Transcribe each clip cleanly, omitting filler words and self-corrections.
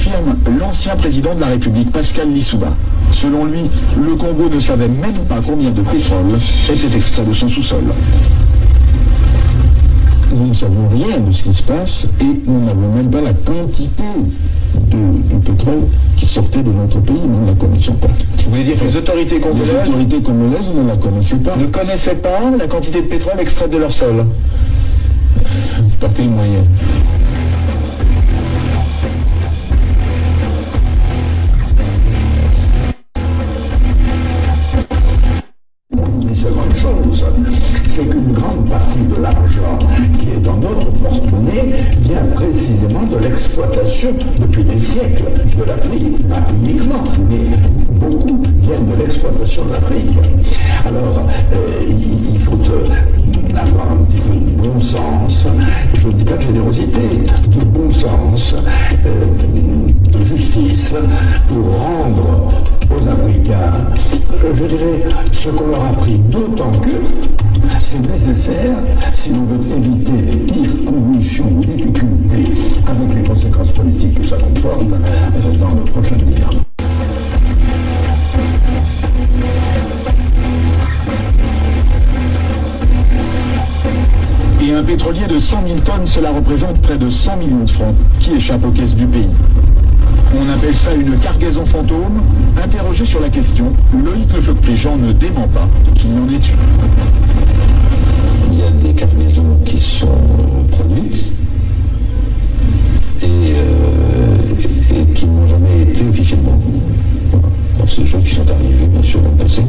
affirme l'ancien président de la République, Pascal Lissouba. Selon lui, le Congo ne savait même pas combien de pétrole était extrait de son sous-sol. Nous ne savons rien de ce qui se passe et nous n'avons même pas la quantité de pétrole qui sortait de notre pays, nous ne la connaissons pas. Vous voulez dire que les autorités congolaises ne la connaissaient pas. Ne connaissaient pas la quantité de pétrole extraite de leur sol? Par quel moyen? Une seconde chose, c'est qu'une grande partie de l'argent qui est dans notre porte-monnaie vient précisément de l'exploitation depuis des siècles de l'Afrique, pas uniquement, mais beaucoup viennent de l'exploitation de l'Afrique. Alors, il faut avoir un petit peu de bon sens, je ne dis pas de générosité, de bon sens, de justice, pour rendre aux Africains, je dirais, ce qu'on leur a pris, d'autant que c'est nécessaire si l'on veut éviter les pires convulsions ou difficultés avec les conséquences politiques que ça comporte dans le prochain avenir. Et un pétrolier de 100 000 tonnes, cela représente près de 100 millions de francs qui échappent aux caisses du pays. On appelle ça une cargaison fantôme. Interrogé sur la question, Loïc Lefebvre-Préjean ne dément pas qu'il y en ait eu. Il y a des cargaisons qui sont produites et qui n'ont jamais été officiellement. Voilà. Donc c'est des choses qui sont arrivées, bien sûr, dans le passé.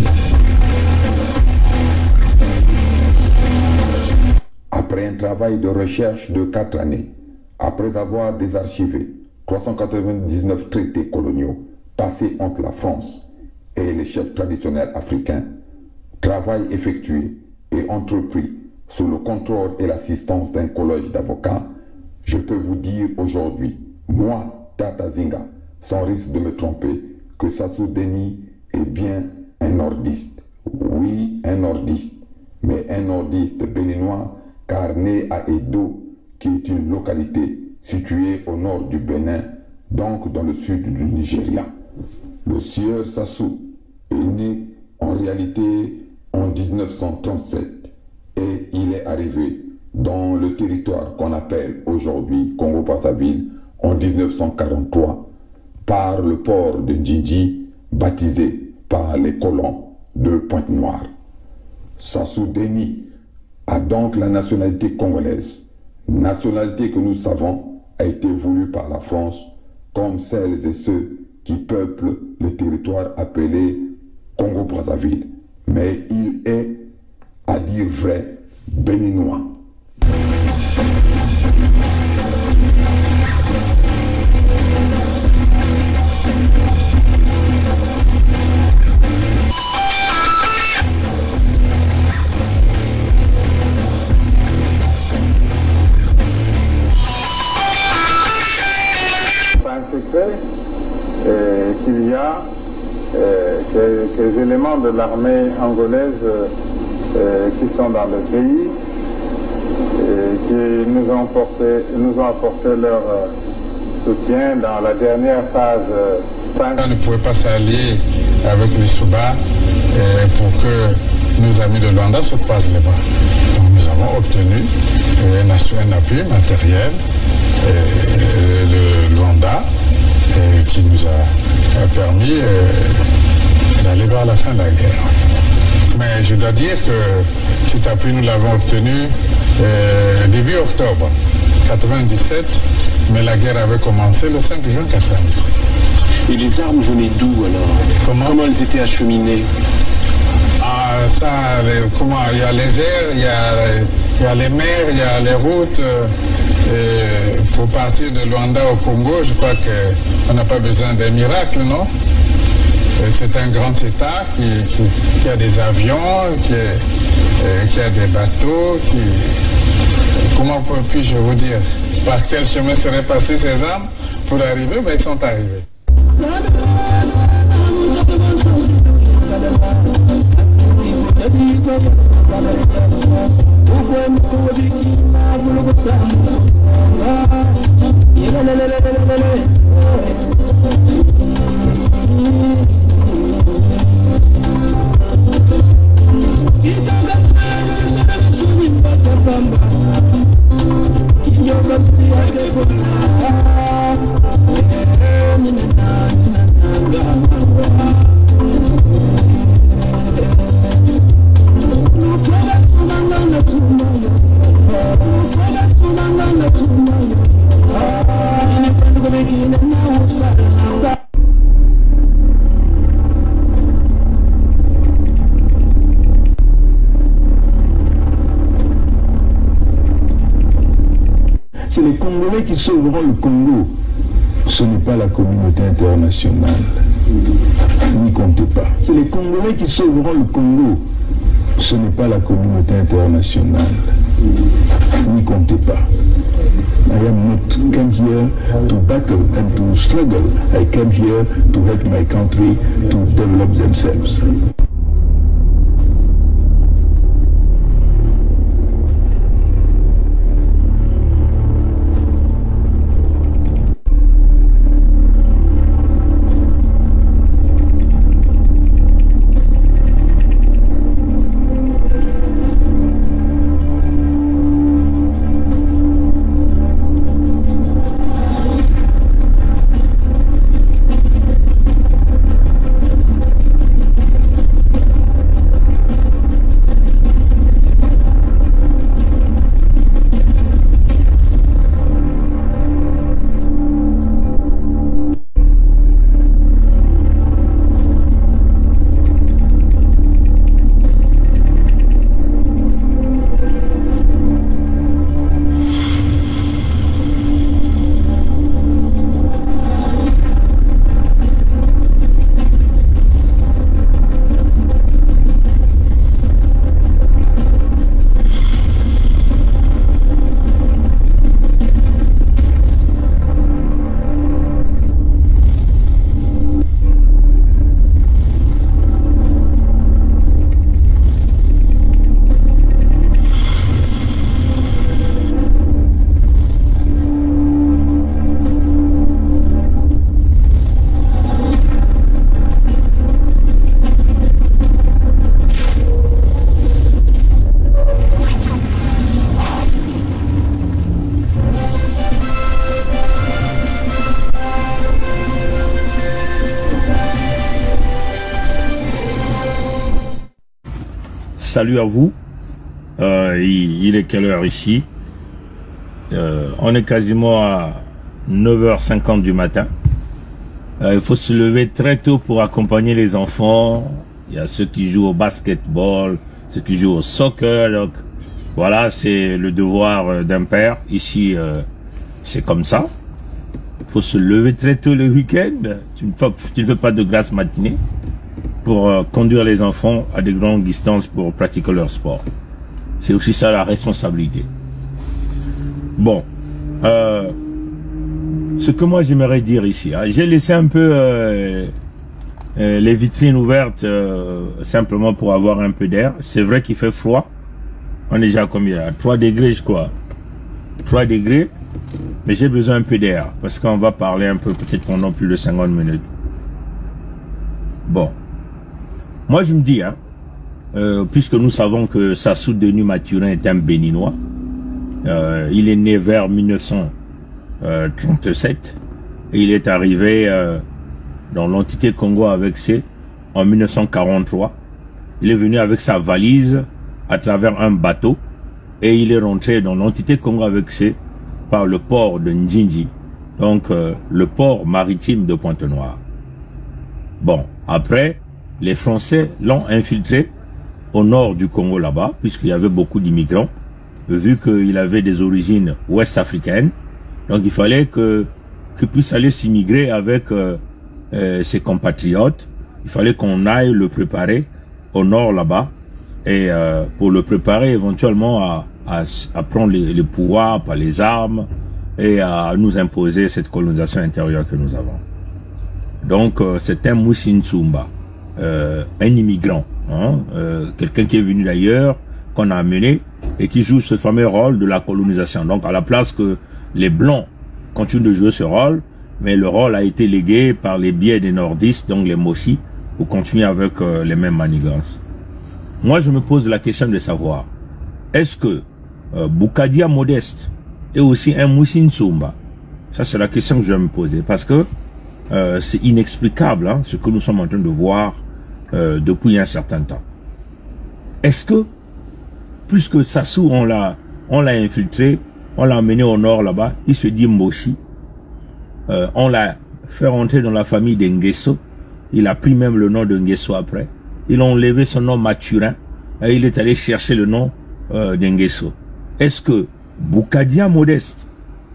Après un travail de recherche de 4 années, après avoir désarchivé 399 traités coloniaux passés entre la France et les chefs traditionnels africains, travail effectué et entrepris sous le contrôle et l'assistance d'un collège d'avocats, je peux vous dire aujourd'hui, moi, Tata Zinga, sans risque de me tromper, que Sassou Deni est bien un nordiste. Oui, un nordiste, mais un nordiste béninois, car né à Edo, qui est une localité située au nord du Bénin, donc dans le sud du Nigeria. Le sieur Sassou est né en réalité en 1937 et il est arrivé dans le territoire qu'on appelle aujourd'hui Congo-Brazzaville en 1943 par le port de Ndjidji baptisé par les colons de Pointe-Noire. Sassou Deni a donc la nationalité congolaise, nationalité que nous savons a été voulue par la France comme celles et ceux qui peuplent le territoire appelé Congo-Brazzaville. Mais il est, à dire vrai, béninois. Qu'il y a quelques éléments de l'armée angolaise qui sont dans le pays et qui nous ont apporté leur soutien dans la dernière phase. On ne pouvait pas s'allier avec les Souba pour que nos amis de Luanda se croisent les bras. Donc nous avons obtenu un appui matériel de Luanda qui nous a permis d'aller vers la fin de la guerre. Mais je dois dire que cet appui, nous l'avons obtenu début octobre 97, mais la guerre avait commencé le 5 juin 97. Et les armes venaient d'où alors? Comment elles étaient acheminées? Ah, ça, il y a les airs, il y a les mers, il y a les routes. Pour partir de Luanda au Congo, je crois qu'on n'a pas besoin d'un miracle, non? C'est un grand État qui a des avions, qui a des bateaux, comment puis-je vous dire? Par quel chemin seraient passées ces armes pour arriver? Ben, ils sont arrivés. Yeah, C'est les Congolais qui sauveront le Congo. Ce n'est pas la communauté internationale. N'y comptez pas. C'est les Congolais qui sauveront le Congo. Ce n'est pas la communauté internationale. N'y comptez pas. I am not come here to battle and to struggle. I came here to help my country to develop themselves. Salut à vous. Il est quelle heure ici? On est quasiment à 9h50 du matin. Il faut se lever très tôt pour accompagner les enfants. Il y a ceux qui jouent au basketball, ceux qui jouent au soccer. Donc, voilà, c'est le devoir d'un père. Ici, c'est comme ça. Il faut se lever très tôt le week-end. Tu ne fais pas de grasse matinée pour conduire les enfants à de grandes distances pour pratiquer leur sport. C'est aussi ça la responsabilité. Bon, ce que moi j'aimerais dire ici, hein, j'ai laissé un peu les vitrines ouvertes simplement pour avoir un peu d'air. C'est vrai qu'il fait froid. On est déjà à combien? À 3 degrés je crois. 3 degrés. Mais j'ai besoin un peu d'air parce qu'on va parler un peu peut-être pendant plus de 50 minutes. Bon. Moi, je me dis, hein, puisque nous savons que Sassou Denis Mathurin est un Béninois, il est né vers 1937 et il est arrivé dans l'entité Congo avec C en 1943. Il est venu avec sa valise à travers un bateau et il est rentré dans l'entité Congo avec C par le port de Njinji, donc le port maritime de Pointe-Noire. Bon, après, les Français l'ont infiltré au nord du Congo là-bas, puisqu'il y avait beaucoup d'immigrants, vu qu'il avait des origines ouest-africaines. Donc il fallait qu'il puisse aller s'immigrer avec ses compatriotes. Il fallait qu'on aille le préparer au nord là-bas, et pour le préparer éventuellement à prendre les pouvoirs par les armes et à nous imposer cette colonisation intérieure que nous avons. Donc c'est un Moussinsumba. Un immigrant, hein, quelqu'un qui est venu d'ailleurs, qu'on a amené et qui joue ce fameux rôle de la colonisation. Donc à la place que les Blancs continuent de jouer ce rôle, mais le rôle a été légué par les biais des nordistes, donc les Mossi, pour continuer avec les mêmes manigances. Moi je me pose la question de savoir, est-ce que Boukadia Modeste est aussi un Moussinsumba? Ça c'est la question que je vais me poser, parce que c'est inexplicable, hein, ce que nous sommes en train de voir depuis un certain temps. Est-ce que, puisque Sassou, on l'a infiltré, on l'a amené au nord là-bas, il se dit Moshi, on l'a fait rentrer dans la famille d'Ngeso, il a pris même le nom de Ngeso après, ils ont enlevé son nom Mathurin, et il est allé chercher le nom d'Ngeso. Est-ce que Boukadia Modeste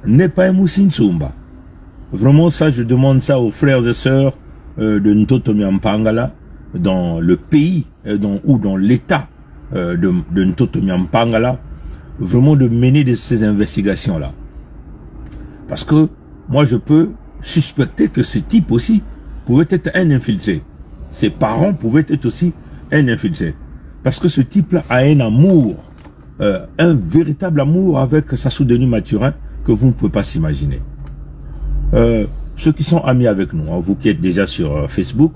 n'est pas un Moussinsumba. Vraiment, ça, je demande ça aux frères et sœurs de Ntotomi Mpangala, dans le pays ou dans l'état de Ntotomi Mpangala, vraiment de mener ces investigations-là. Parce que moi, je peux suspecter que ce type aussi pouvait être un infiltré. Ses parents pouvaient être aussi un infiltré. Parce que ce type-là a un amour, un véritable amour avec Sassou Denis Mathurin que vous ne pouvez pas s'imaginer. Ceux qui sont amis avec nous, hein, vous qui êtes déjà sur Facebook,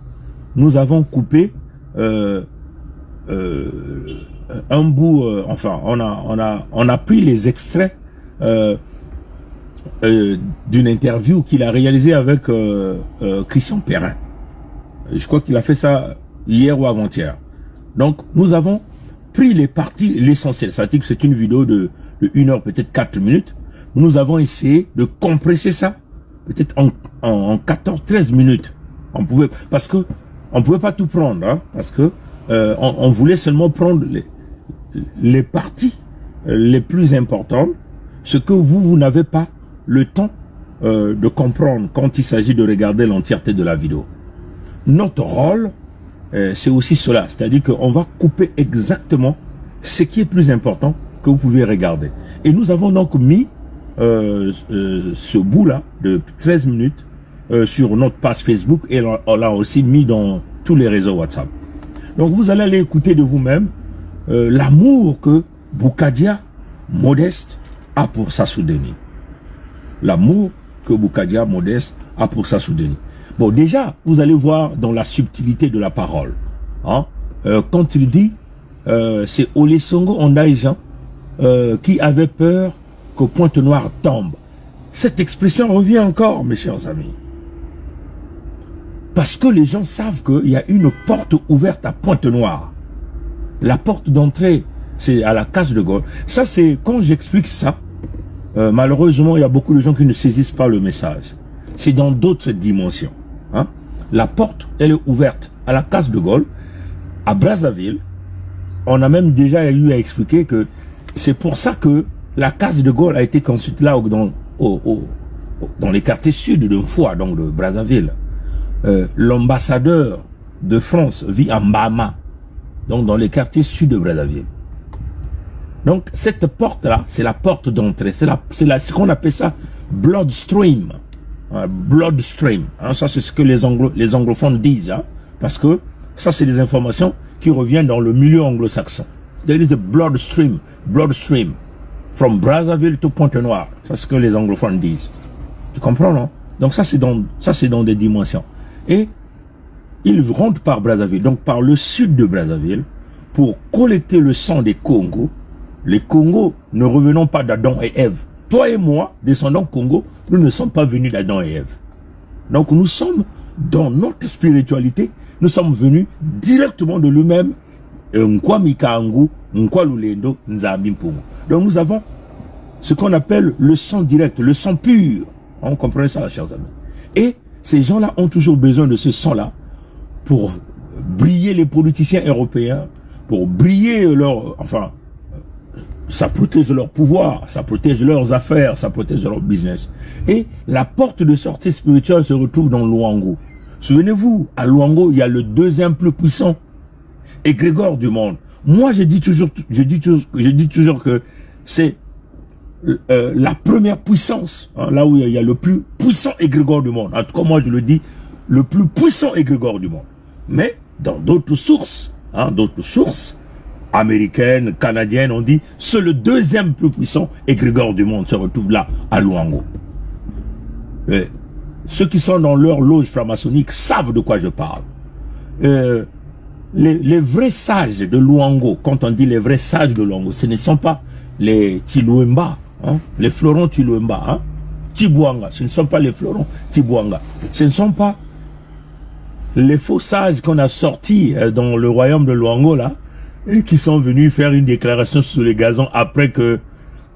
nous avons coupé un bout, enfin, on a pris les extraits d'une interview qu'il a réalisée avec Christian Perrin. Je crois qu'il a fait ça hier ou avant-hier. Donc, nous avons pris les parties, l'essentiel. C'est-à-dire que c'est une vidéo de 1 heure, peut-être 4 minutes. Nous avons essayé de compresser ça, peut-être en 14-13 minutes. Parce que on pouvait pas tout prendre, hein, parce que on voulait seulement prendre les parties les plus importantes, ce que vous n'avez pas le temps de comprendre quand il s'agit de regarder l'entièreté de la vidéo. Notre rôle, c'est aussi cela, c'est-à-dire qu'on va couper exactement ce qui est plus important que vous pouvez regarder. Et nous avons donc mis ce bout-là de 13 minutes sur notre page Facebook et on l'a aussi mis dans tous les réseaux WhatsApp. Donc vous allez aller écouter de vous-même l'amour que Boukadia Modeste a pour Sassou Denis. L'amour que Boukadia Modeste a pour Sassou Denis. Bon, déjà, vous allez voir dans la subtilité de la parole. Hein, quand il dit, c'est Olesongo Ondaïjan qui avait peur que Pointe-Noire tombe. Cette expression revient encore, mes chers amis. Parce que les gens savent qu'il y a une porte ouverte à Pointe-Noire. La porte d'entrée, c'est à la case de Gaulle. Ça, c'est quand j'explique ça, malheureusement, il y a beaucoup de gens qui ne saisissent pas le message. C'est dans d'autres dimensions. Hein? La porte, elle est ouverte à la case de Gaulle, à Brazzaville. On a même déjà eu à expliquer que c'est pour ça que la case de Gaulle a été construite là dans les quartiers sud de Mfoua, donc de Brazzaville. L'ambassadeur de France vit à Mbama, donc dans les quartiers sud de Brazzaville. Donc cette porte-là, c'est la porte d'entrée, c'est ce qu'on appelle ça bloodstream. Bloodstream, hein, ça c'est ce que les anglophones disent, hein, parce que ça c'est des informations qui reviennent dans le milieu anglo-saxon. There is a bloodstream, from Brazzaville to Pointe-Noire, c'est ce que les anglophones disent. Tu comprends, non? Donc ça c'est dans des dimensions. Et ils rentrent par Brazzaville, donc par le sud de Brazzaville, pour collecter le sang des Congos. Les Congos ne revenons pas d'Adam et Ève. Toi et moi, descendants Congo, nous ne sommes pas venus d'Adam et Ève. Donc nous sommes, dans notre spiritualité, nous sommes venus directement de lui-même. Donc nous avons ce qu'on appelle le sang direct, le sang pur. On comprend ça, chers amis. Et ces gens-là ont toujours besoin de ce sang-là pour briller les politiciens européens, pour briller leur... Enfin, ça protège leur pouvoir, ça protège leurs affaires, ça protège leur business. Et la porte de sortie spirituelle se retrouve dans Luango. Souvenez-vous, à Luango, il y a le deuxième plus puissant égrégore du monde. Moi, je dis toujours que c'est la première puissance, hein, là où il y a le plus puissant égrégore du monde. En tout cas, moi, je le dis, le plus puissant égrégore du monde. Mais, dans d'autres sources, américaines, canadiennes, on dit c'est le deuxième plus puissant égrégore du monde se retrouve là à Luango. Ceux qui sont dans leur loge franc-maçonnique savent de quoi je parle. Les vrais sages de Luango, quand on dit les vrais sages de Luango, ce ne sont pas les Tiluemba, hein, les fleurons Tiluemba, hein, Tibouanga, ce ne sont pas les fleurons Tibouanga, ce ne sont pas les faux sages qu'on a sortis dans le royaume de Luango là, et qui sont venus faire une déclaration sur les gazons après que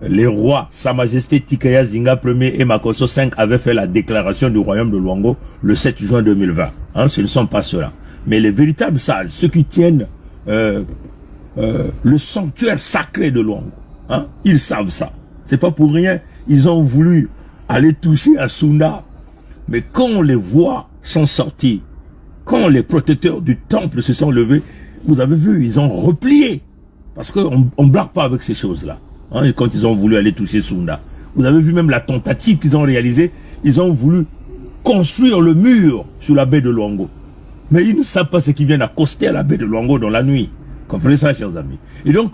les rois, Sa Majesté Tikaya Zinga Ier et Makosso V avaient fait la déclaration du royaume de Luango le 7 juin 2020. Hein, ce ne sont pas ceux-là. Mais les véritables sages, ceux qui tiennent le sanctuaire sacré de Luango, hein, ils savent ça. C'est pas pour rien. Ils ont voulu aller toucher à Sunda. Mais quand on les voit s'en sortir, quand les protecteurs du temple se sont levés, vous avez vu, ils ont replié. Parce qu'on ne blague pas avec ces choses-là. Hein, quand ils ont voulu aller toucher Sunda. Vous avez vu même la tentative qu'ils ont réalisée. Ils ont voulu construire le mur sur la baie de Luango. Mais ils ne savent pas ce qui vient accoster à la baie de Luango dans la nuit. Comprenez ça, chers amis. Et donc,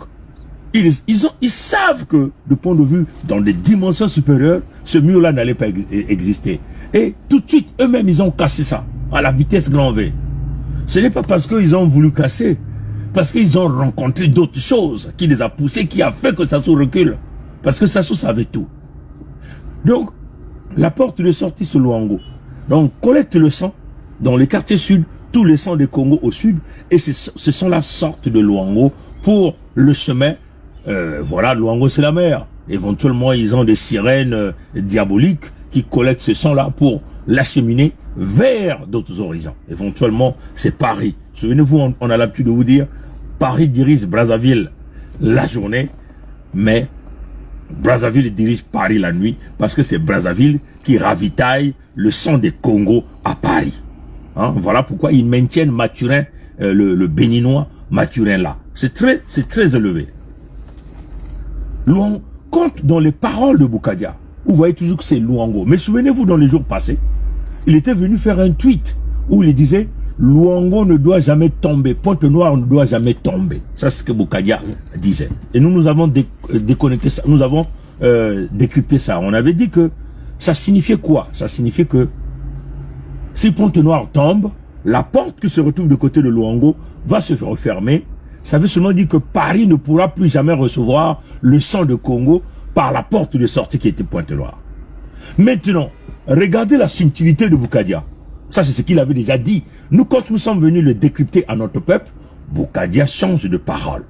ils savent que, de point de vue, dans des dimensions supérieures, ce mur-là n'allait pas exister. Et tout de suite, eux-mêmes, ils ont cassé ça, à la vitesse grand V. Ce n'est pas parce qu'ils ont voulu casser, parce qu'ils ont rencontré d'autres choses qui les a poussés, qui a fait que Sassou recule. Parce que Sassou savait tout. Donc, la porte de sortie sur Luango. Donc, collecte le sang dans les quartiers sud, tous les sangs des Congo au sud, et ce sont la sorte de Luango pour le chemin. Voilà, Luango c'est la mer. Éventuellement, ils ont des sirènes diaboliques qui collectent ce sang-là pour l'acheminer vers d'autres horizons. Éventuellement, c'est Paris. Souvenez-vous, on a l'habitude de vous dire, Paris dirige Brazzaville la journée, mais Brazzaville dirige Paris la nuit, parce que c'est Brazzaville qui ravitaille le sang des Congo à Paris. Hein? Voilà pourquoi ils maintiennent Mathurin, le béninois Mathurin là. C'est très élevé. Compte dans les paroles de Boukadia, vous voyez toujours que c'est Luango. Mais souvenez-vous, dans les jours passés, il était venu faire un tweet où il disait Luango ne doit jamais tomber, Pointe-Noire ne doit jamais tomber. Ça, c'est ce que Boukadia disait. Et nous avons déconnecté ça, nous avons décrypté ça. On avait dit que ça signifiait quoi? Ça signifiait que si Pointe-Noire tombe, la porte qui se retrouve de côté de Luango va se refermer. Ça veut seulement dire que Paris ne pourra plus jamais recevoir le sang de Congo par la porte de sortie qui était Pointe-Noire. Maintenant, regardez la subtilité de Boukadia. Ça, c'est ce qu'il avait déjà dit. Nous, quand nous sommes venus le décrypter à notre peuple, Boukadia change de parole.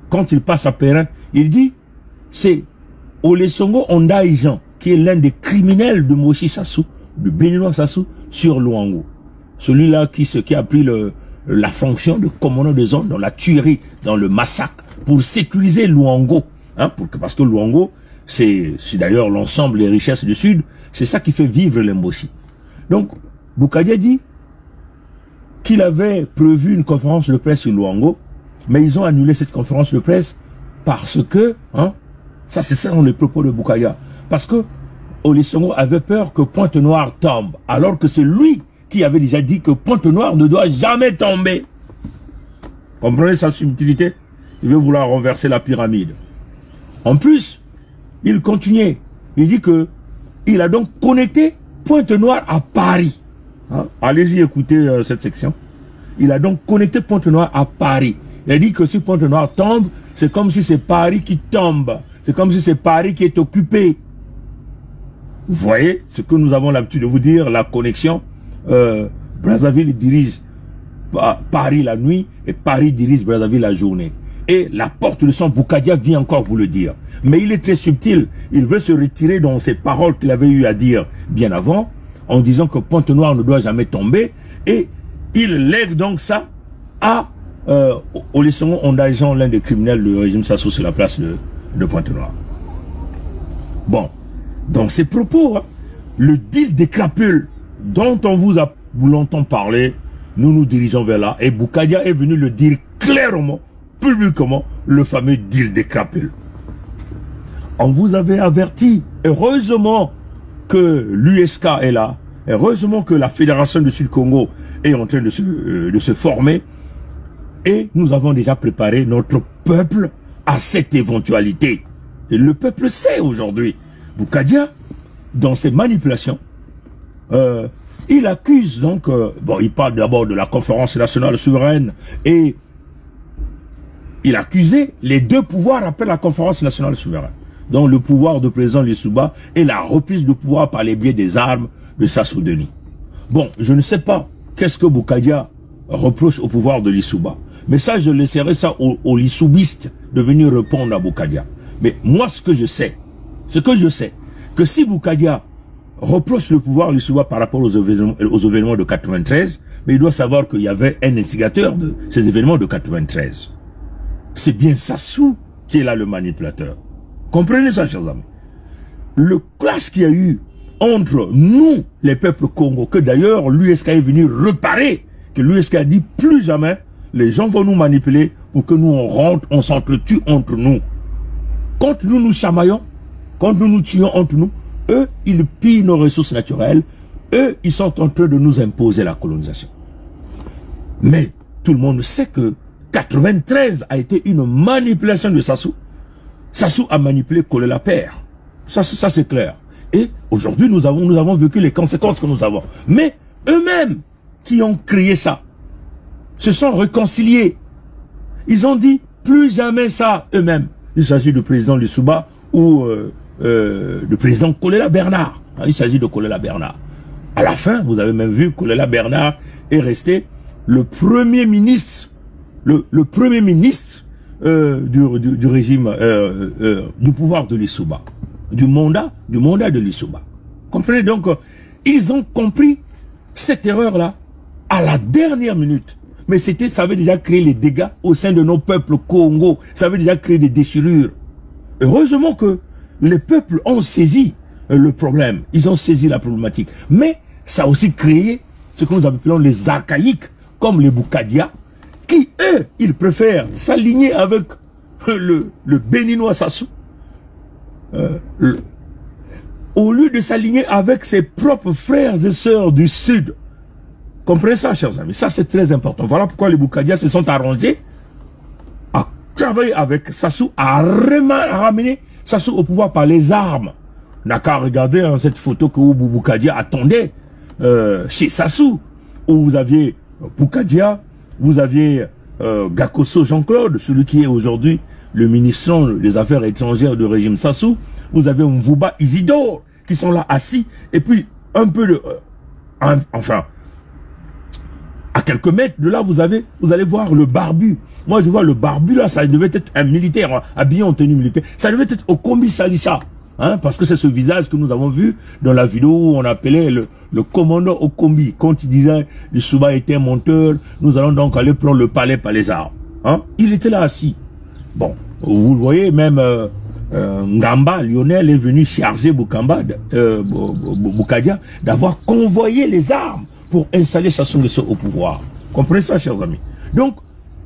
Quand il passe à Perrin, il dit, c'est Olesongo Ondaïjan, qui est l'un des criminels de Moshi Sassou, du béninois Sassou, sur Luango. Celui-là qui a pris la fonction de commandant de zone dans la tuerie, dans le massacre, pour sécuriser Luango. Hein, parce que Luango, c'est d'ailleurs l'ensemble des richesses du Sud, c'est ça qui fait vivre les Mboshi. Donc, Boukadia dit qu'il avait prévu une conférence de presse sur Luango, mais ils ont annulé cette conférence de presse parce que, hein, ça c'est ça dans les propos de Boukadia, parce que Olesongo avait peur que Pointe-Noire tombe, alors que c'est lui qui avait déjà dit que Pointe-Noire ne doit jamais tomber. Comprenez sa subtilité? Il veut vouloir renverser la pyramide. En plus, il continuait. Il dit que il a donc connecté Pointe-Noire à Paris. Hein? Allez-y écouter cette section. Il a donc connecté Pointe-Noire à Paris. Il a dit que si Pointe-Noire tombe, c'est comme si c'est Paris qui tombe. C'est comme si c'est Paris qui est occupé. Vous voyez ce que nous avons l'habitude de vous dire, la connexion. Brazzaville dirige Paris la nuit et Paris dirige Brazzaville la journée. Et la porte de son Boukadia vient encore vous le dire. Mais il est très subtil. Il veut se retirer dans ces paroles qu'il avait eu à dire bien avant, en disant que Pointe-Noire ne doit jamais tomber. Et il lègue donc ça à Olesongo Ondaïjan, l'un des criminels du régime Sassou sur la place de Pointe-Noire. Bon, dans ces propos, hein, le deal des crapules dont on vous l'entend parler, nous nous dirigeons vers là. Et Boukadia est venu le dire clairement, publiquement, le fameux deal des crapules. On vous avait averti. Heureusement que l'USK est là. Heureusement que la Fédération du Sud-Congo est en train de se former. Et nous avons déjà préparé notre peuple à cette éventualité. Et le peuple sait aujourd'hui. Boukadia, dans ses manipulations, il accuse donc, bon, il parle d'abord de la conférence nationale souveraine et il accusait les deux pouvoirs après la conférence nationale souveraine. Donc le pouvoir de président Lissouba et la reprise du pouvoir par les biais des armes de Sassou Denis. Bon, je ne sais pas qu'est-ce que Boukadia reproche au pouvoir de Lissouba. Mais ça, je laisserai ça aux Lissoubistes de venir répondre à Boukadia. Mais moi, ce que je sais, que si Boukadia reproche le pouvoir Lissouba par rapport aux événements de 93, mais il doit savoir qu'il y avait un instigateur de ces événements de 93. C'est bien Sassou qui est là le manipulateur. Comprenez ça, chers amis. Le clash qu'il y a eu entre nous, les peuples congos, que d'ailleurs l'USK est venu réparer, que l'USK a dit plus jamais, les gens vont nous manipuler pour que nous on rentre, on s'entretue entre nous. Quand nous nous chamaillons, quand nous nous tuons entre nous, eux, ils pillent nos ressources naturelles, eux, ils sont en train de nous imposer la colonisation. Mais tout le monde sait que 93 a été une manipulation de Sassou. Sassou a manipulé Kolela Père. Ça c'est clair. Et aujourd'hui, nous avons vécu les conséquences que nous avons. Mais eux-mêmes qui ont créé ça se sont réconciliés. Ils ont dit plus jamais ça eux-mêmes. Il s'agit du président Lissouba ou du président Kolela Bernard. Il s'agit de Kolela Bernard. À la fin, vous avez même vu que Kolela Bernard est resté le premier ministre, le premier ministre du régime, du pouvoir de Lissouba, du mandat de Lissouba. Comprenez donc, ils ont compris cette erreur-là à la dernière minute. Mais ça avait déjà créé les dégâts au sein de nos peuples Congo. Ça avait déjà créé des déchirures. Heureusement que les peuples ont saisi le problème. Ils ont saisi la problématique. Mais ça a aussi créé ce que nous appelons les archaïques, comme les Boukadia, qui, eux, ils préfèrent s'aligner avec le béninois Sassou, au lieu de s'aligner avec ses propres frères et sœurs du Sud. Comprenez ça, chers amis. Ça, c'est très important. Voilà pourquoi les Boukadia se sont arrangés à travailler avec Sassou, à ramener Sassou au pouvoir par les armes. On n'a qu'à regarder hein, cette photo que Boukadia attendait chez Sassou, où vous aviez Boukadia, vous aviez Gakoso Jean-Claude, celui qui est aujourd'hui le ministre des Affaires étrangères du régime Sassou. Vous avez Mvouba Isidore, qui sont là assis, et puis un peu de... enfin... à quelques mètres de là, vous allez voir le barbu. Moi, je vois le barbu, là, ça devait être un militaire, hein, habillé en tenue militaire. Ça devait être Okombi Salissa, hein, parce que c'est ce visage que nous avons vu dans la vidéo où on appelait le commandant Okombi. Quand il disait, le Souba était un monteur, nous allons donc aller prendre le palais par les armes. Hein. Il était là assis. Bon, vous le voyez, même Ngamba, Lionel, est venu charger Boukadia d'avoir convoyé les armes pour installer Sassou Nguesso au pouvoir. Comprenez ça, chers amis. Donc,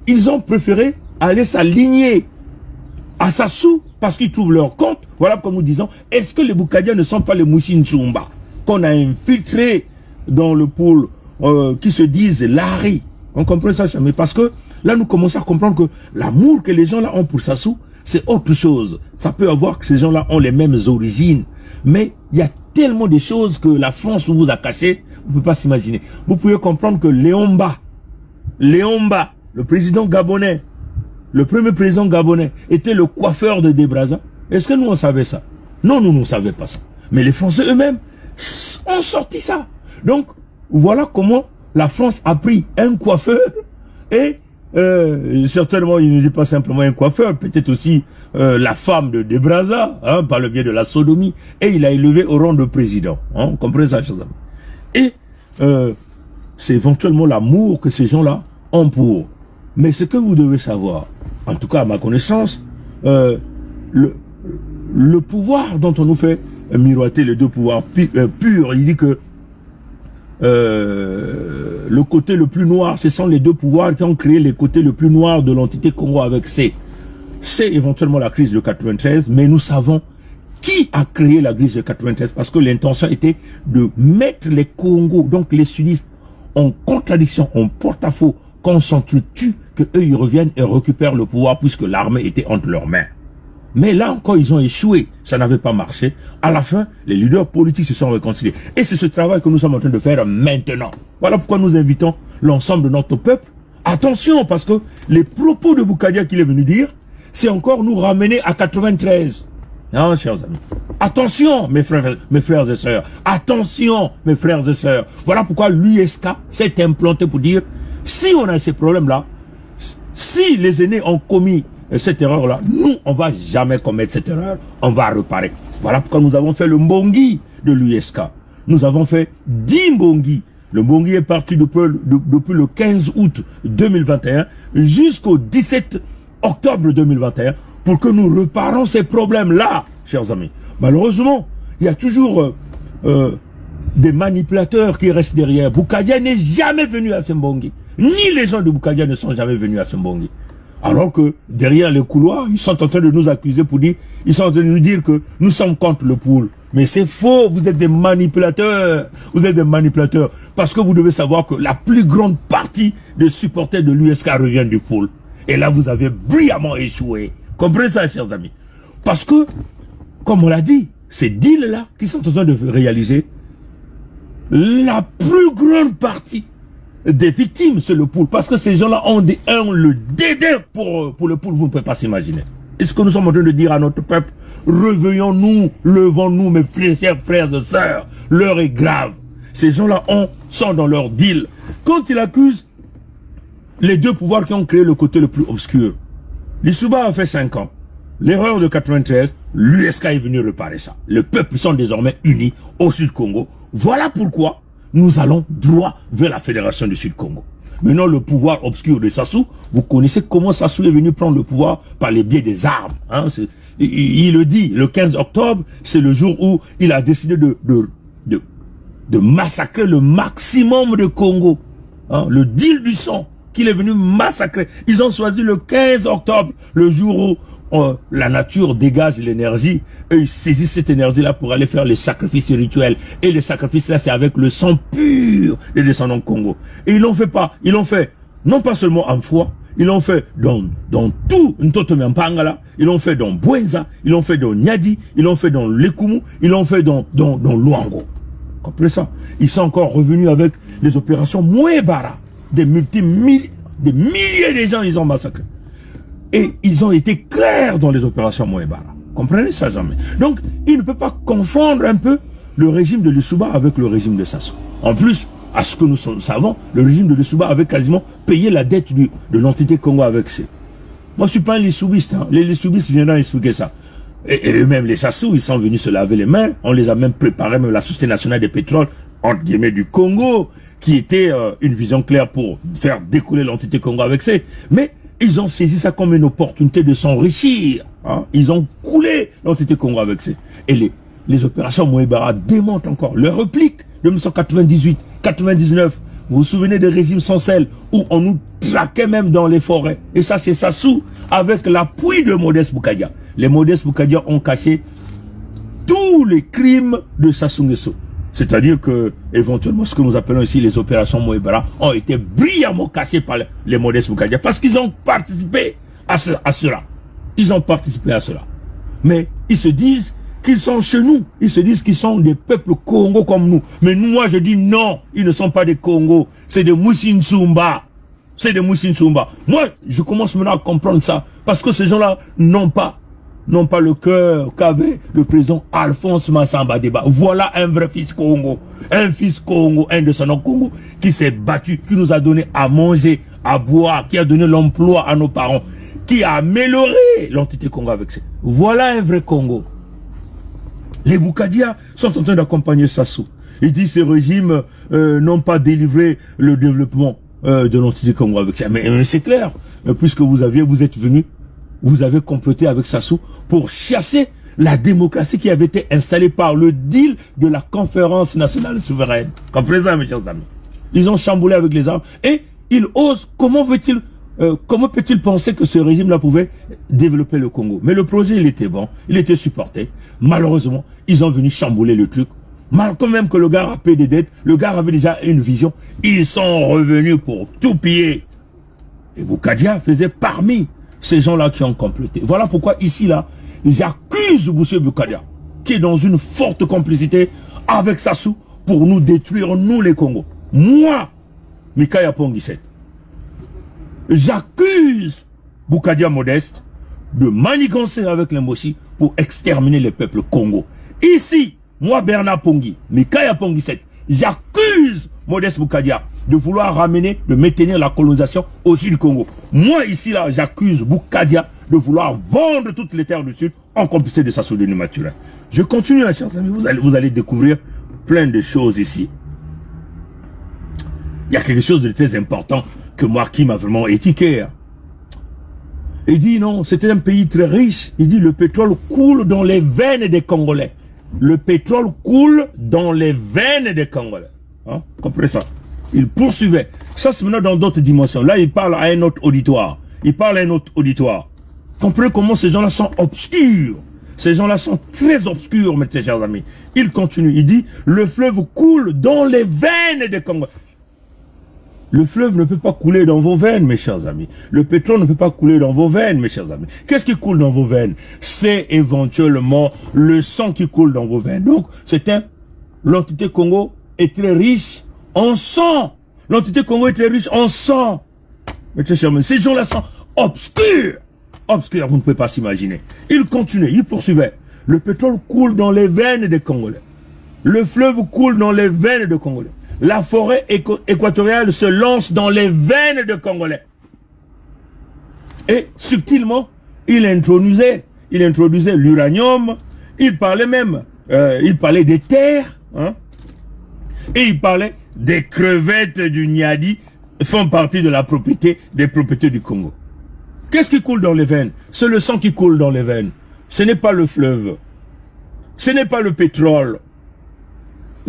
ils ont préféré aller s'aligner à Sassou parce qu'ils trouvent leur compte. Voilà pourquoi nous disons, est-ce que les Boukadiens ne sont pas les Moussine Tsumba qu'on a infiltrés dans le pôle qui se disent Lari? On comprend ça, mais parce que là, nous commençons à comprendre que l'amour que les gens là ont pour Sassou, c'est autre chose. Ça peut avoir que ces gens-là ont les mêmes origines, mais il y a tellement de choses que la France vous a cachées, vous ne pouvez pas s'imaginer. Vous pouvez comprendre que Léomba, le président gabonais, le premier président gabonais, était le coiffeur de Debraza. Est-ce que nous on savait ça? Non, nous ne savions pas ça. Mais les Français eux-mêmes ont sorti ça. Donc, voilà comment la France a pris un coiffeur et certainement, il ne dit pas simplement un coiffeur, peut-être aussi la femme de Debraza, hein, par le biais de la sodomie, et il a élevé au rang de président. Hein, vous comprenez ça, chers amis? Et c'est éventuellement l'amour que ces gens-là ont pour. Mais ce que vous devez savoir, en tout cas à ma connaissance, le pouvoir dont on nous fait miroiter les deux pouvoirs purs, il dit que le côté le plus noir, ce sont les deux pouvoirs qui ont créé les côtés le plus noirs de l'entité Congo avec C. C'est éventuellement la crise de 93, mais nous savons qui a créé la crise de 93 parce que l'intention était de mettre les Congos, donc les sudistes, en contradiction, en porte-à-faux, qu'on s'entretue, qu'eux ils reviennent et récupèrent le pouvoir puisque l'armée était entre leurs mains. Mais là encore, ils ont échoué. Ça n'avait pas marché. À la fin, les leaders politiques se sont réconciliés. Et c'est ce travail que nous sommes en train de faire maintenant. Voilà pourquoi nous invitons l'ensemble de notre peuple. Attention, parce que les propos de Boukadia qu'il est venu dire, c'est encore nous ramener à 93. Non, chers amis. Attention, mes frères et sœurs. Attention, mes frères et sœurs. Voilà pourquoi l'USK s'est implanté pour dire, si on a ces problèmes-là, si les aînés ont commis cette erreur-là, nous, on va jamais commettre cette erreur, on va réparer. Voilà pourquoi nous avons fait le Mbongi de l'USK. Nous avons fait 10 Mbongi. Le Mbongi est parti depuis le 15 août 2021 jusqu'au 17 octobre 2021 pour que nous réparons ces problèmes-là, chers amis. Malheureusement, il y a toujours des manipulateurs qui restent derrière. Boukadia n'est jamais venu à Sembongi. Ni les gens de Boukadia ne sont jamais venus à Sembongi. Alors que derrière les couloirs, ils sont en train de nous accuser pour dire, ils sont en train de nous dire que nous sommes contre le pool. Mais c'est faux, vous êtes des manipulateurs. Vous êtes des manipulateurs. Parce que vous devez savoir que la plus grande partie des supporters de l'USK revient du pool. Et là, vous avez brillamment échoué. Comprenez ça, chers amis. Parce que, comme on l'a dit, ces deals-là qui sont en train de réaliser, la plus grande partie des victimes, c'est le pool. Parce que ces gens-là ont le dédain pour le pool, vous ne pouvez pas s'imaginer. Et ce que nous sommes en train de dire à notre peuple, réveillons-nous, levons-nous, mes chers frères et sœurs, l'heure est grave. Ces gens-là sont dans leur deal. Quand ils accusent les deux pouvoirs qui ont créé le côté le plus obscur, l'Issouba a fait 5 ans. L'erreur de 93, l'USK est venu réparer ça. Les peuples sont désormais unis au Sud-Congo. Voilà pourquoi nous allons droit vers la Fédération du Sud-Congo. Maintenant, le pouvoir obscur de Sassou, vous connaissez comment Sassou est venu prendre le pouvoir par les biais des armes. Hein, il le dit, le 15 octobre, c'est le jour où il a décidé de massacrer le maximum de Congo. Hein, le deal du sang qu'il est venu massacrer. Ils ont choisi le 15 octobre, le jour où la nature dégage l'énergie, et ils saisissent cette énergie-là pour aller faire les sacrifices rituels. Et les sacrifices-là, c'est avec le sang pur des descendants de Congo. Et ils l'ont fait ils l'ont fait, non pas seulement en foi, ils l'ont fait dans tout Ntotomiampangala, ils l'ont fait dans Bwenza, ils l'ont fait dans Nyadi, ils l'ont fait dans Lekumu, ils l'ont fait dans Luango. Comprenez ça? Ils sont encore revenus avec les opérations Mouébara. Des milliers de gens, ils ont massacré. Et ils ont été clairs dans les opérations Mouébara. Comprenez ça jamais. Donc, il ne peut pas confondre un peu le régime de l'Issouba avec le régime de Sassou. En plus, à ce que nous savons, le régime de l'Issouba avait quasiment payé la dette de l'entité Congo avec ses. Moi, je suis pas un lissoubiste. Hein. Les lissoubistes viendront expliquer ça. Et même les Sassou, ils sont venus se laver les mains. On les a même préparé, même la Société nationale des pétroles, entre guillemets, du Congo, qui était une vision claire pour faire découler l'entité Congo avec ses. Mais ils ont saisi ça comme une opportunité de s'enrichir. Hein. Ils ont coulé l'entité Congo avec ses. Et les opérations Mouébara démontrent encore le réplique de 1998, 99. Vous vous souvenez des régimes sans sel où on nous traquait même dans les forêts. Et ça, c'est Sassou avec l'appui de Modeste Boukadia. Les Modeste Boukadia ont caché tous les crimes de Sassou Nguesso. C'est-à-dire que, éventuellement, ce que nous appelons ici les opérations Mouébara ont été brillamment cachées par les Modeste Boukadia parce qu'ils ont participé à cela. Ils ont participé à cela. Mais ils se disent qu'ils sont chez nous. Ils se disent qu'ils sont des peuples Congo comme nous. Mais moi, je dis non, ils ne sont pas des Congo. C'est des Moussinsumba. C'est des Moussinsumba. Moi, je commence maintenant à comprendre ça. Parce que ces gens-là n'ont pas le cœur qu'avait le président Alphonse Massamba Deba. Voilà un vrai fils Congo. Un fils Congo, un descendant Congo, qui s'est battu, qui nous a donné à manger, à boire, qui a donné l'emploi à nos parents, qui a amélioré l'entité Congo avec ça. Voilà un vrai Congo. Les Boukadia sont en train d'accompagner Sassou. Ils disent que ces régimes n'ont pas délivré le développement de l'entité Congo avec ça. Mais c'est clair, puisque vous êtes venus, vous avez comploté avec Sassou pour chasser la démocratie qui avait été installée par le deal de la conférence nationale souveraine. Comprenez ça, mes chers amis. Ils ont chamboulé avec les armes et ils osent. Comment peut-il penser que ce régime-là pouvait développer le Congo? Mais le projet, il était bon, il était supporté. Malheureusement, ils ont venu chambouler le truc. Quand même que le gars a payé des dettes, le gars avait déjà une vision. Ils sont revenus pour tout piller. Et Boukadia faisait parmi ces gens-là qui ont comploté. Voilà pourquoi ici, là, j'accuse M. Boukadia, qui est dans une forte complicité avec Sassou pour nous détruire, nous les Congos. Moi, Mikaya Pongiset, j'accuse Boukadia Modeste de manigancer avec les Mossi pour exterminer les peuples Congo. Ici, moi Bernard Pongi, Mikaya Pongiset, j'accuse Modeste Boukadia de vouloir ramener, de maintenir la colonisation au sud du Congo. Moi ici, là, j'accuse Boukadia de vouloir vendre toutes les terres du sud en complicité de Sassou Nguesso Maturé. Je continue, hein, chers amis, vous allez découvrir plein de choses ici. Il y a quelque chose de très important que Marquis m'a vraiment étiqué. Hein. Il dit non, c'était un pays très riche. Il dit le pétrole coule dans les veines des Congolais. le pétrole coule dans les veines des Congolais. Hein? Comprenez ça? Il poursuivait. Ça, c'est maintenant dans d'autres dimensions. Là, il parle à un autre auditoire. Il parle à un autre auditoire. Comprenez comment ces gens-là sont obscurs. Ces gens-là sont très obscurs, mes très chers amis. Il continue. Il dit, le fleuve coule dans les veines des Congolais. Le fleuve ne peut pas couler dans vos veines, mes chers amis. Le pétrole ne peut pas couler dans vos veines, mes chers amis. Qu'est-ce qui coule dans vos veines? C'est éventuellement le sang qui coule dans vos veines. Donc, l'entité Congo est très riche en sang. L'entité Congo est très riche en sang. Mes très chers amis, ces gens-là sont obscurs. Obscurs, vous ne pouvez pas s'imaginer. Il continuait, il poursuivait. Le pétrole coule dans les veines des Congolais. Le fleuve coule dans les veines des Congolais. La forêt équatoriale se lance dans les veines des Congolais. Et subtilement, il introduisait l'uranium, il parlait même, il parlait des terres, hein, et il parlait des crevettes du Niadi, font partie de la propriété, des propriétés du Congo. Qu'est-ce qui coule dans les veines? C'est le sang qui coule dans les veines. Ce n'est pas le fleuve. Ce n'est pas le pétrole.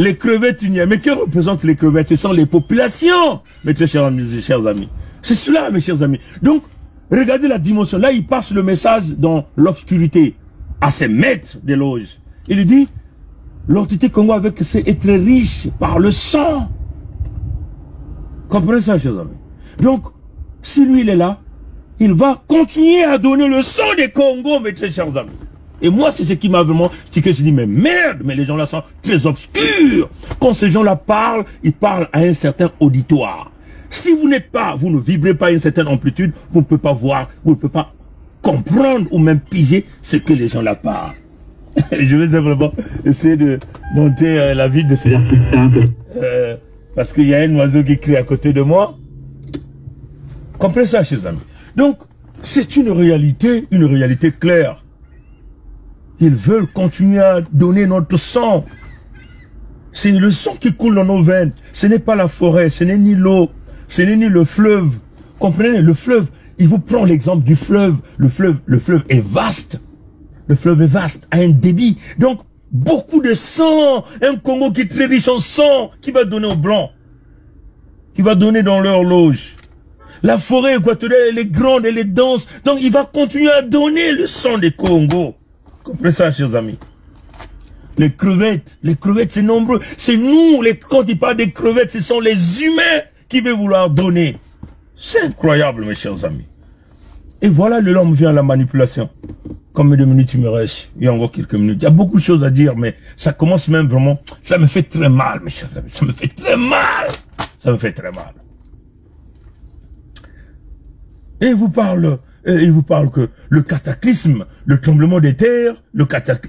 Les crevettes, mais que représentent les crevettes? Ce sont les populations, mes très chers amis. C'est cela, mes chers amis. Donc, regardez la dimension. Là, il passe le message dans l'obscurité à ses maîtres des loges. Il dit, l'entité Congo est très riche par le sang. Comprenez ça, chers amis? Donc, si lui, il est là, il va continuer à donner le sang des Congos, mes très chers amis. Et moi, c'est ce qui m'a vraiment dit que je dis, mais merde, mais les gens là sont très obscurs. Quand ces gens là parlent, ils parlent à un certain auditoire. Si vous ne vibrez pas à une certaine amplitude, vous ne pouvez pas voir, vous ne pouvez pas comprendre ou même piger ce que les gens là parlent. Je vais simplement essayer de monter la vie de ces parce qu'il y a un oiseau qui crie à côté de moi. Comprenez ça, chers amis. Donc, c'est une réalité claire. Ils veulent continuer à donner notre sang. C'est le sang qui coule dans nos veines. Ce n'est pas la forêt, ce n'est ni l'eau, ce n'est ni le fleuve. Comprenez, le fleuve, il vous prend l'exemple du fleuve. Le fleuve est vaste. Le fleuve est vaste, a un débit. Donc, beaucoup de sang. Un Congo qui est très riche en sang, qui va donner aux Blancs, qui va donner dans leur loge. La forêt équatoriale, elle est grande, elle est dense. Donc, il va continuer à donner le sang des Congo. Comprenez ça, chers amis. Les crevettes, c'est nombreux. C'est nous, quand il parle des crevettes, ce sont les humains qui veulent vouloir donner. C'est incroyable, mes chers amis. Et voilà, le l'homme vient à la manipulation. Combien de minutes il me reste? Il y a encore quelques minutes. Il y a beaucoup de choses à dire, mais ça commence même vraiment... Ça me fait très mal, mes chers amis. Ça me fait très mal. Ça me fait très mal. Et il vous parle que le cataclysme, le tremblement des terres,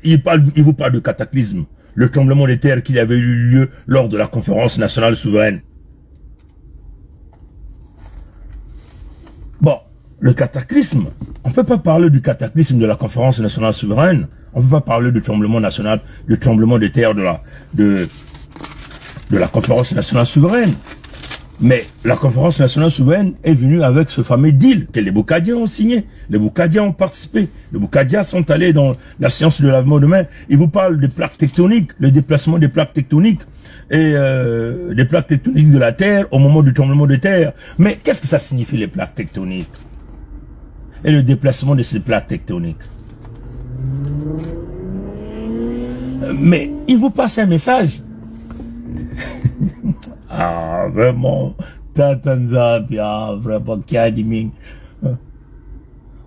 il vous parle de cataclysme, le tremblement des terres qui avait eu lieu lors de la conférence nationale souveraine. Bon, le cataclysme, on ne peut pas parler du cataclysme de la conférence nationale souveraine, on ne peut pas parler du tremblement national, du tremblement des terres de la conférence nationale souveraine. Mais la conférence nationale souveraine est venue avec ce fameux deal que les Boukadiens ont signé. Les Boukadiens ont participé. Les Boukadiens sont allés dans la science de lavement de main. Ils vous parlent des plaques tectoniques, le déplacement des plaques tectoniques et des plaques tectoniques de la Terre au moment du tremblement de terre. Mais qu'est-ce que ça signifie les plaques tectoniques? Et le déplacement de ces plaques tectoniques? Mais il vous passe un message. Ah, vraiment, Tatanzapia, vraiment, Kiadiming.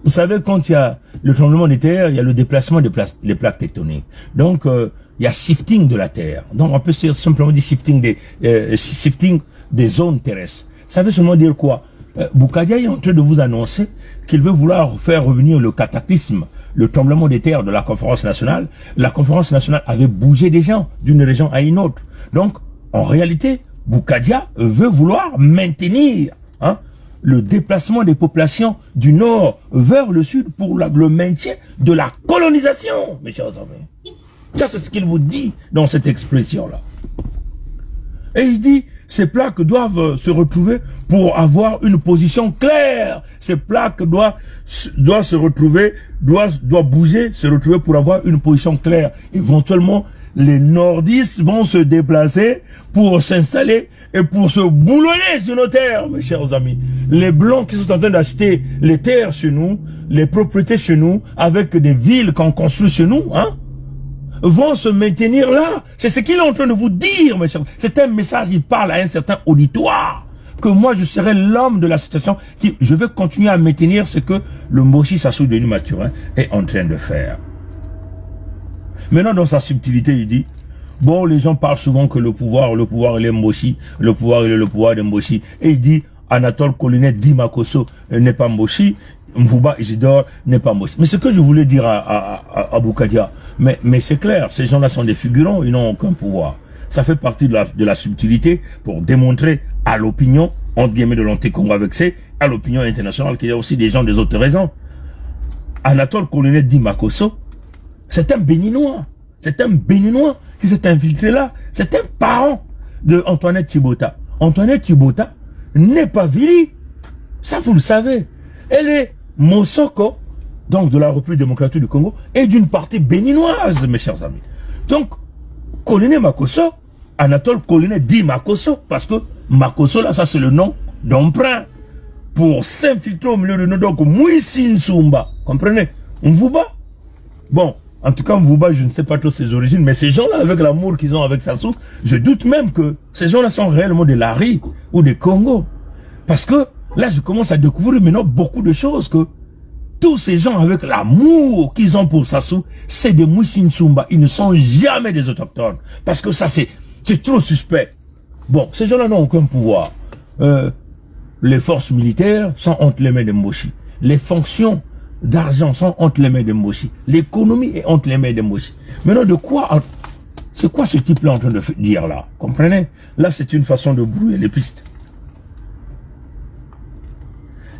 Vous savez, quand il y a le tremblement des terres, il y a le déplacement des plaques tectoniques. Donc, il y a shifting de la Terre. Donc, on peut simplement dire shifting des zones terrestres. Ça veut seulement dire quoi? Boukadia est en train de vous annoncer qu'il veut vouloir faire revenir le cataclysme, le tremblement des terres de la conférence nationale. La conférence nationale avait bougé des gens d'une région à une autre. Donc, en réalité, Boukadia veut vouloir maintenir le déplacement des populations du nord vers le sud pour le maintien de la colonisation, mes chers amis. Ça, c'est ce qu'il vous dit dans cette expression-là. Et il dit, ces plaques doivent se retrouver pour avoir une position claire. Ces plaques doivent se retrouver, doivent bouger, se retrouver pour avoir une position claire. Éventuellement, les nordistes vont se déplacer pour s'installer et pour se boulonner sur nos terres, mes chers amis. Les blancs qui sont en train d'acheter les terres chez nous, les propriétés chez nous, avec des villes qu'on construit chez nous, hein, vont se maintenir là. C'est ce qu'il est en train de vous dire, mes chers. C'est un message, il parle à un certain auditoire. Que moi, je serai l'homme de la situation, qui, je vais continuer à maintenir ce que le Moshi Sassou Denis Mathurin est en train de faire. Maintenant, dans sa subtilité, il dit, bon, les gens parlent souvent que le pouvoir, il est Moshi, le pouvoir, il est le pouvoir de Moshi. Et il dit, Anatole Colonel Dimakoso n'est pas Moshi, Mvouba Isidore n'est pas Moshi. Mais ce que je voulais dire à Boukadia, mais c'est clair, ces gens-là sont des figurants, ils n'ont aucun pouvoir. Ça fait partie de la subtilité pour démontrer à l'opinion, entre guillemets de l'anté-Congo avec C, à l'opinion internationale qu'il y a aussi des gens des autres raisons. Anatole Colonel Dimakoso, c'est un Béninois. C'est un Béninois qui s'est infiltré là. C'est un parent de Antoinette Thibota. Antoinette Thibota n'est pas Vili. Ça, vous le savez. Elle est Mosoko, donc de la République démocratique du Congo, et d'une partie béninoise, mes chers amis. Donc, Colonel Makoso, Anatole Colonel dit Makoso, parce que Makoso, là, ça c'est le nom d'emprunt pour s'infiltrer au milieu de nous. Donc, Mouissin Soumba, comprenez? Mvouba. Bon, en tout cas, Mvouba, je ne sais pas trop ses origines, mais ces gens-là, avec l'amour qu'ils ont avec Sassou, je doute même que ces gens-là sont réellement des Lari ou des Congo. Parce que là, je commence à découvrir maintenant beaucoup de choses, que tous ces gens avec l'amour qu'ils ont pour Sassou, c'est des Moussine Soumba. Ils ne sont jamais des autochtones. Parce que ça, c'est trop suspect. Bon, ces gens-là n'ont aucun pouvoir. Les forces militaires sont entre les mains de Moshi. Les fonctions d'argent sont entre les mains de Moshi. L'économie est entre les mains de Moshi. Maintenant, de quoi... C'est quoi ce type-là en train de dire là? Comprenez? Là, c'est une façon de brouiller les pistes.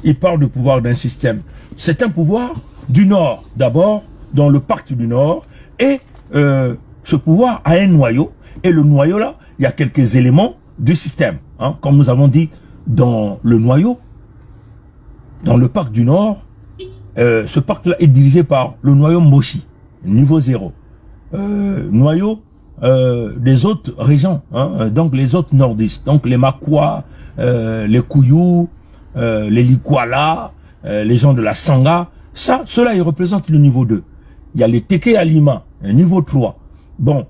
Il parle du pouvoir d'un système. C'est un pouvoir du Nord, d'abord, dans le pacte du Nord. Et ce pouvoir a un noyau. Et le noyau, là, il y a quelques éléments du système. Hein, comme nous avons dit, dans le noyau, dans le pacte du Nord, ce pacte-là est dirigé par le noyau Moshi, niveau 0. Noyau des autres régions, hein, donc les autres nordistes, donc les Makwa, les Kouyou, les Likwala, les gens de la Sangha, ça, cela, ils représentent le niveau 2. Il y a les Teke Alima, niveau 3. Bon,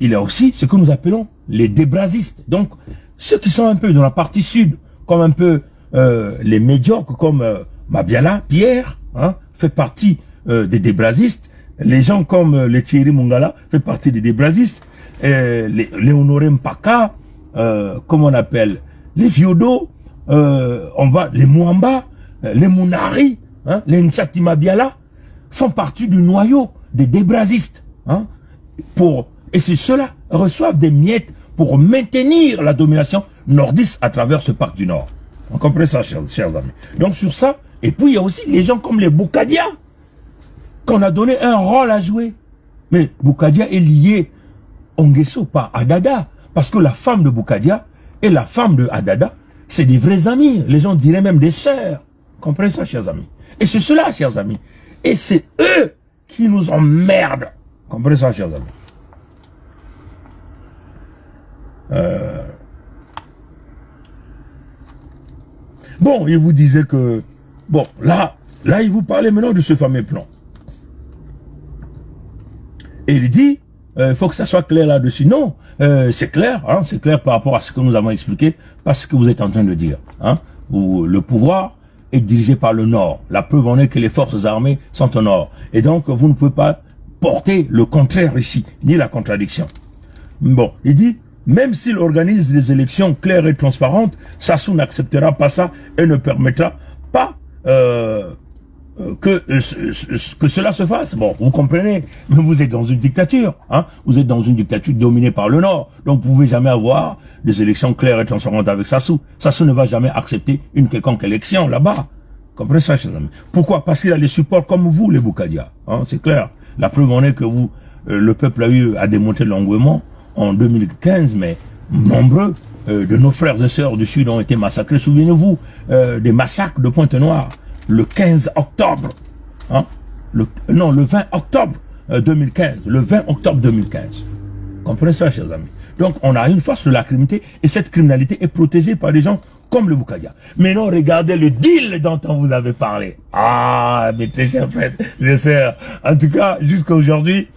il y a aussi ce que nous appelons les débrasistes. Donc, ceux qui sont un peu dans la partie sud, comme un peu les médiocres, comme Mabiala, Pierre, hein, fait partie des débrasistes. Les gens comme les Thierry Mungala fait partie des débrasistes. Les Honoré Mpaka, comme on appelle, les Viodo, on va, les Mouamba, les Mounari, hein, les Nsati Mabiala, font partie du noyau des débrasistes. Hein, et c'est ceux-là reçoivent des miettes pour maintenir la domination nordiste à travers ce parc du Nord. On comprend ça, chers amis. Donc sur ça, et puis il y a aussi les gens comme les Boukadia, qu'on a donné un rôle à jouer. Mais Boukadia est lié Onguesso par Adada, parce que la femme de Boukadia et la femme de Adada, c'est des vrais amis. Les gens diraient même des sœurs. Comprenez ça, chers amis. Et c'est cela, chers amis. Et c'est eux qui nous emmerdent. Comprenez ça, chers amis. Bon, il vous disait que... Bon, là, il vous parlait maintenant de ce fameux plan. Et il dit, faut que ça soit clair là-dessus. Non, c'est clair, hein, c'est clair par rapport à ce que nous avons expliqué, parce que vous êtes en train de dire. Hein, où le pouvoir est dirigé par le Nord. La preuve en est que les forces armées sont au Nord. Et donc, vous ne pouvez pas porter le contraire ici, ni la contradiction. Bon, il dit, même s'il organise des élections claires et transparentes, Sassou n'acceptera pas ça et ne permettra pas que cela se fasse. Bon, vous comprenez, mais vous êtes dans une dictature. Hein, vous êtes dans une dictature dominée par le Nord. Donc, vous ne pouvez jamais avoir des élections claires et transparentes avec Sassou. Sassou ne va jamais accepter une quelconque élection là-bas. Comprenez ça, chers amis. Pourquoi? Parce qu'il a les supports comme vous, les Boukadia. Hein, c'est clair. La preuve en est que vous, le peuple a démonté l'engouement en 2015, mais nombreux de nos frères et sœurs du Sud ont été massacrés. Souvenez-vous des massacres de Pointe-Noire le 15 octobre. Hein, le 20 octobre 2015, le 20 octobre 2015. Comprenez ça, chers amis. Donc, on a une force de la criminalité et cette criminalité est protégée par des gens comme le Boukadia. Mais non, regardez le deal dont on vous avait parlé. Ah, mes très chers frères et sœurs. En tout cas, jusqu'à aujourd'hui,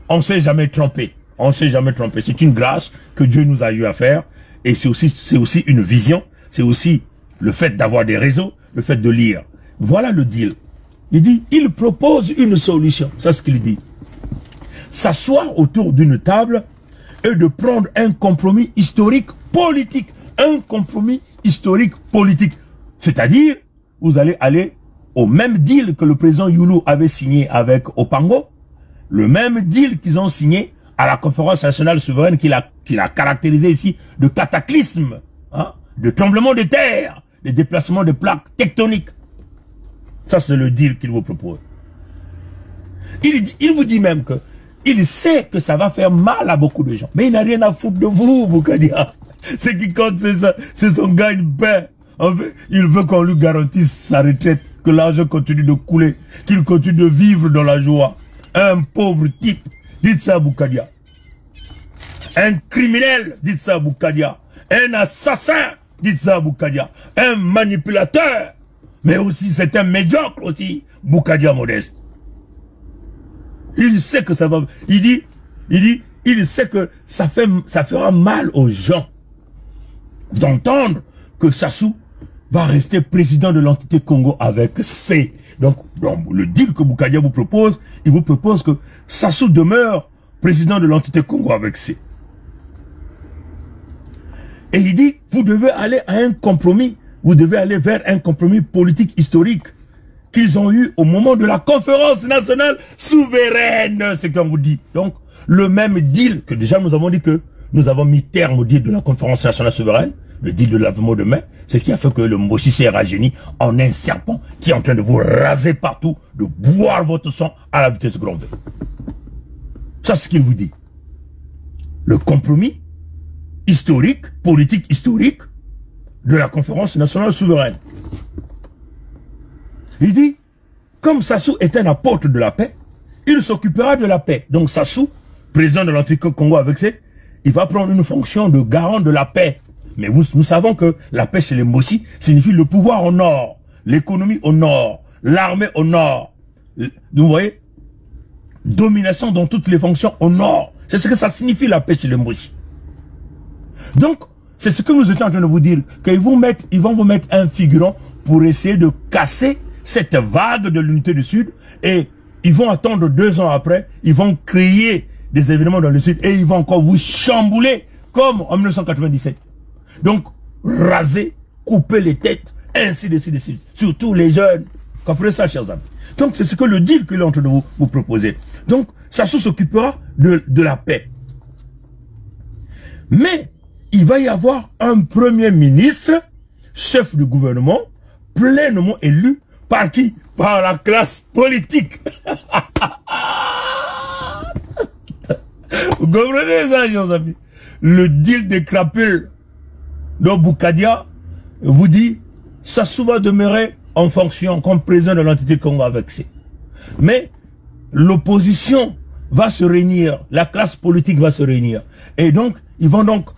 on ne s'est jamais trompé. On ne s'est jamais trompé. C'est une grâce que Dieu nous a eu à faire. Et c'est aussi une vision. C'est aussi le fait d'avoir des réseaux, le fait de lire. Voilà le deal. Il dit, il propose une solution. C'est ce qu'il dit. S'asseoir autour d'une table et de prendre un compromis historique politique. Un compromis historique politique. C'est-à-dire, vous allez aller au même deal que le président Youlou avait signé avec Opango, le même deal qu'ils ont signé à la conférence nationale souveraine qu'il a caractérisé ici de cataclysme, hein, de tremblement de terre, de déplacement de plaques tectoniques. Ça, c'est le deal qu'il vous propose. Il vous dit même que il sait que ça va faire mal à beaucoup de gens. Mais il n'a rien à foutre de vous, Boukadia. Ce qui compte, c'est son gagne-pain. En fait, il veut qu'on lui garantisse sa retraite, que l'argent continue de couler, qu'il continue de vivre dans la joie. Un pauvre type, dites ça, Boukadia. Un criminel, dites ça, Boukadia. Un assassin, dites ça, Boukadia. Un manipulateur, mais aussi c'est un médiocre aussi, Boukadia Modeste. Il sait que ça va... Il sait que ça fera mal aux gens d'entendre que Sassou va rester président de l'entité Congo avec C. Donc, le deal que Boukadia vous propose, il vous propose que Sassou demeure président de l'entité Congo avec C. Et il dit, vous devez aller à un compromis, vous devez aller vers un compromis politique historique qu'ils ont eu au moment de la conférence nationale souveraine, c'est qu'on vous dit. Donc, le même deal que déjà nous avons dit que nous avons mis terme au deal de la conférence nationale souveraine, le deal de l'avènement de mai, ce qui a fait que le Moshi s'est rajeuni en un serpent qui est en train de vous raser partout, de boire votre sang à la vitesse grand V. Ça, c'est ce qu'il vous dit. Le compromis historique, politique historique de la conférence nationale souveraine. Il dit, comme Sassou est un apôtre de la paix, il s'occupera de la paix. Donc Sassou, président de l'Antique Congo avec C, il va prendre une fonction de garant de la paix. Mais nous savons que la paix chez les Moshi signifie le pouvoir au nord, l'économie au nord, l'armée au nord. Vous voyez, domination dans toutes les fonctions au nord. C'est ce que ça signifie la paix chez les Moshi. Donc, c'est ce que nous étions en train de vous dire, qu'ils vont vous mettre un figurant pour essayer de casser cette vague de l'unité du Sud, et ils vont attendre 2 ans après, ils vont créer des événements dans le Sud, et ils vont encore vous chambouler, comme en 1997. Donc, raser, couper les têtes, ainsi de suite, surtout les jeunes. Comprenez ça, chers amis. Donc, c'est ce que le deal qu'il est en train de vous proposer. Donc, Sassou s'occupera de la paix. Mais, il va y avoir un premier ministre, chef du gouvernement, pleinement élu, par qui? Par la classe politique. Vous comprenez ça, chers amis? Le deal des crapules de Boukadia vous dit, Sassou va demeurer en fonction comme président de l'entité Congo avec C. Mais l'opposition va se réunir, la classe politique va se réunir. Et donc, ils vont donc